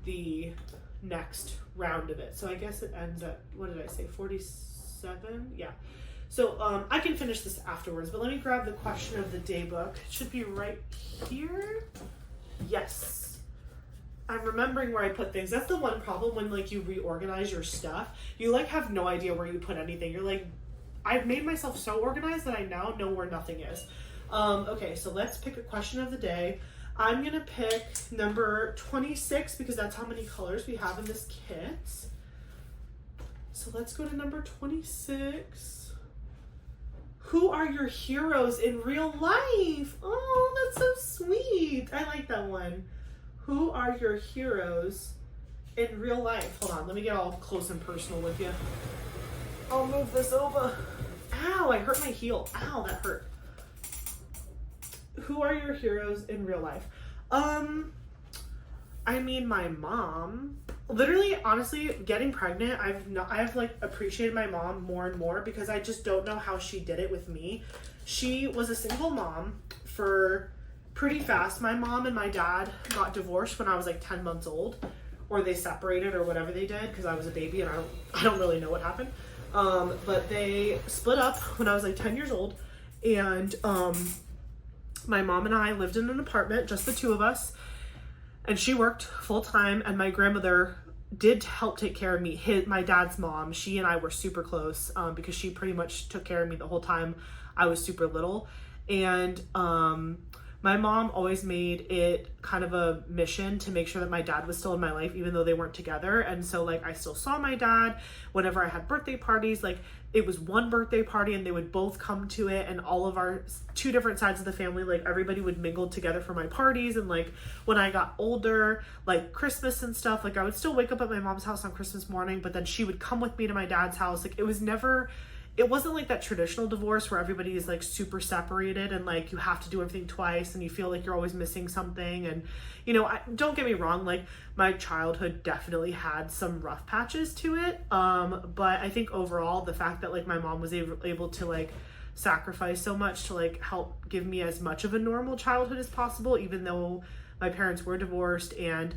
the next round of it. So I guess it ends at, what did I say, 47? Yeah. So I can finish this afterwards, but let me grab the question of the day book. It should be right here. Yes. I'm remembering where I put things. That's the one problem when like you reorganize your stuff. You like have no idea where you put anything. You're like, I've made myself so organized that I now know where nothing is. Okay, so let's pick a question of the day. I'm gonna pick number 26 because that's how many colors we have in this kit. So let's go to number 26. Who are your heroes in real life? Oh, that's so sweet. I like that one. Who are your heroes in real life? Hold on, let me get all close and personal with you. I'll move this over. Ow, I hurt my heel. Ow, that hurt. Who are your heroes in real life? I mean, my mom. Literally, honestly, getting pregnant, I've like appreciated my mom more and more because I just don't know how she did it with me. She was a single mom for pretty fast. My mom and my dad got divorced when I was like 10 months old, or they separated or whatever they did because I was a baby and I don't really know what happened. But they split up when I was like 10 years old, and my mom and I lived in an apartment, just the two of us, and she worked full time, and my grandmother did help take care of me. My dad's mom, she and I were super close because she pretty much took care of me the whole time I was super little. And my mom always made it kind of a mission to make sure that my dad was still in my life, even though they weren't together. And so like I still saw my dad whenever I had birthday parties. Like it was one birthday party and they would both come to it, and all of our two different sides of the family, like everybody would mingle together for my parties. And like when I got older, like Christmas and stuff, like I would still wake up at my mom's house on Christmas morning, but then she would come with me to my dad's house. Like it wasn't like that traditional divorce where everybody is like super separated and like you have to do everything twice and you feel like you're always missing something. And you know, don't get me wrong, like my childhood definitely had some rough patches to it, but I think overall the fact that like my mom was able to like sacrifice so much to like help give me as much of a normal childhood as possible, even though my parents were divorced and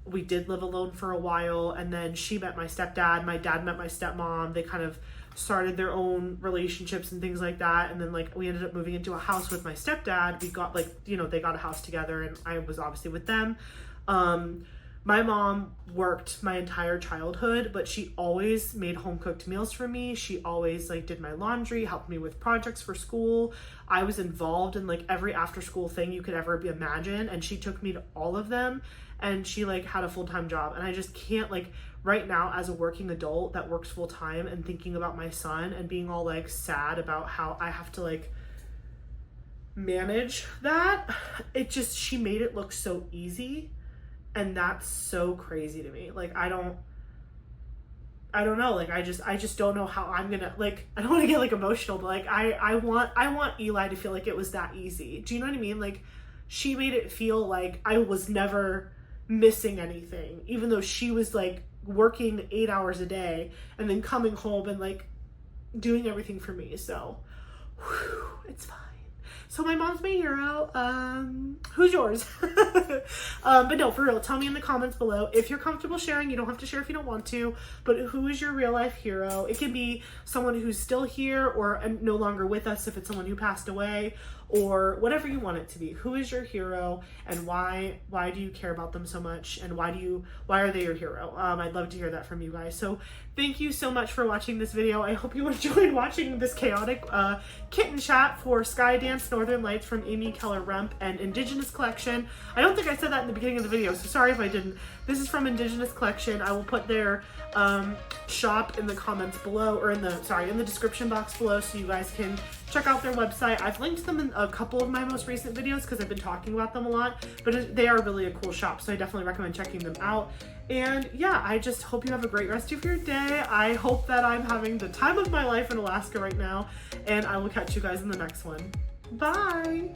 we did live alone for a while. And then she met my stepdad, my dad met my stepmom, they kind of started their own relationships and things like that. And then like we ended up moving into a house with my stepdad. We got like, you know, they got a house together and I was obviously with them. My mom worked my entire childhood, but she always made home cooked meals for me. She always like did my laundry, helped me with projects for school. I was involved in like every after school thing you could ever imagine, and she took me to all of them. And she like had a full-time job, and I just can't, like right now as a working adult that works full-time and thinking about my son and being all like sad about how I have to like manage that, she made it look so easy, and that's so crazy to me. Like I don't know, like I just don't know how I'm gonna, like I don't want to get like emotional, but like I want Eli to feel like it was that easy. Do you know what I mean? Like she made it feel like I was never missing anything, even though she was like working 8 hours a day and then coming home and like doing everything for me. So it's fine. So my mom's my hero. Who's yours? But no, for real, tell me in the comments below. If you're comfortable sharing, you don't have to share if you don't want to, but who is your real life hero? It can be someone who's still here or no longer with us if it's someone who passed away, or whatever you want it to be. Who is your hero, and why do you care about them so much, and why are they your hero? I'd love to hear that from you guys. So thank you so much for watching this video. I hope you enjoyed watching this chaotic kitten chat for Skydance Northern Lights from Amy Keller-Remp and Indigenous Collection. I don't think I said that in the beginning of the video, so sorry if I didn't. This is from Indigenous Collection. I will put their shop in the comments below, or in the description box below, so you guys can check out their website. I've linked them in a couple of my most recent videos because I've been talking about them a lot, but they are really a cool shop, so I definitely recommend checking them out. And yeah, I just hope you have a great rest of your day. I hope that I'm having the time of my life in Alaska right now, and I will catch you guys in the next one. Bye!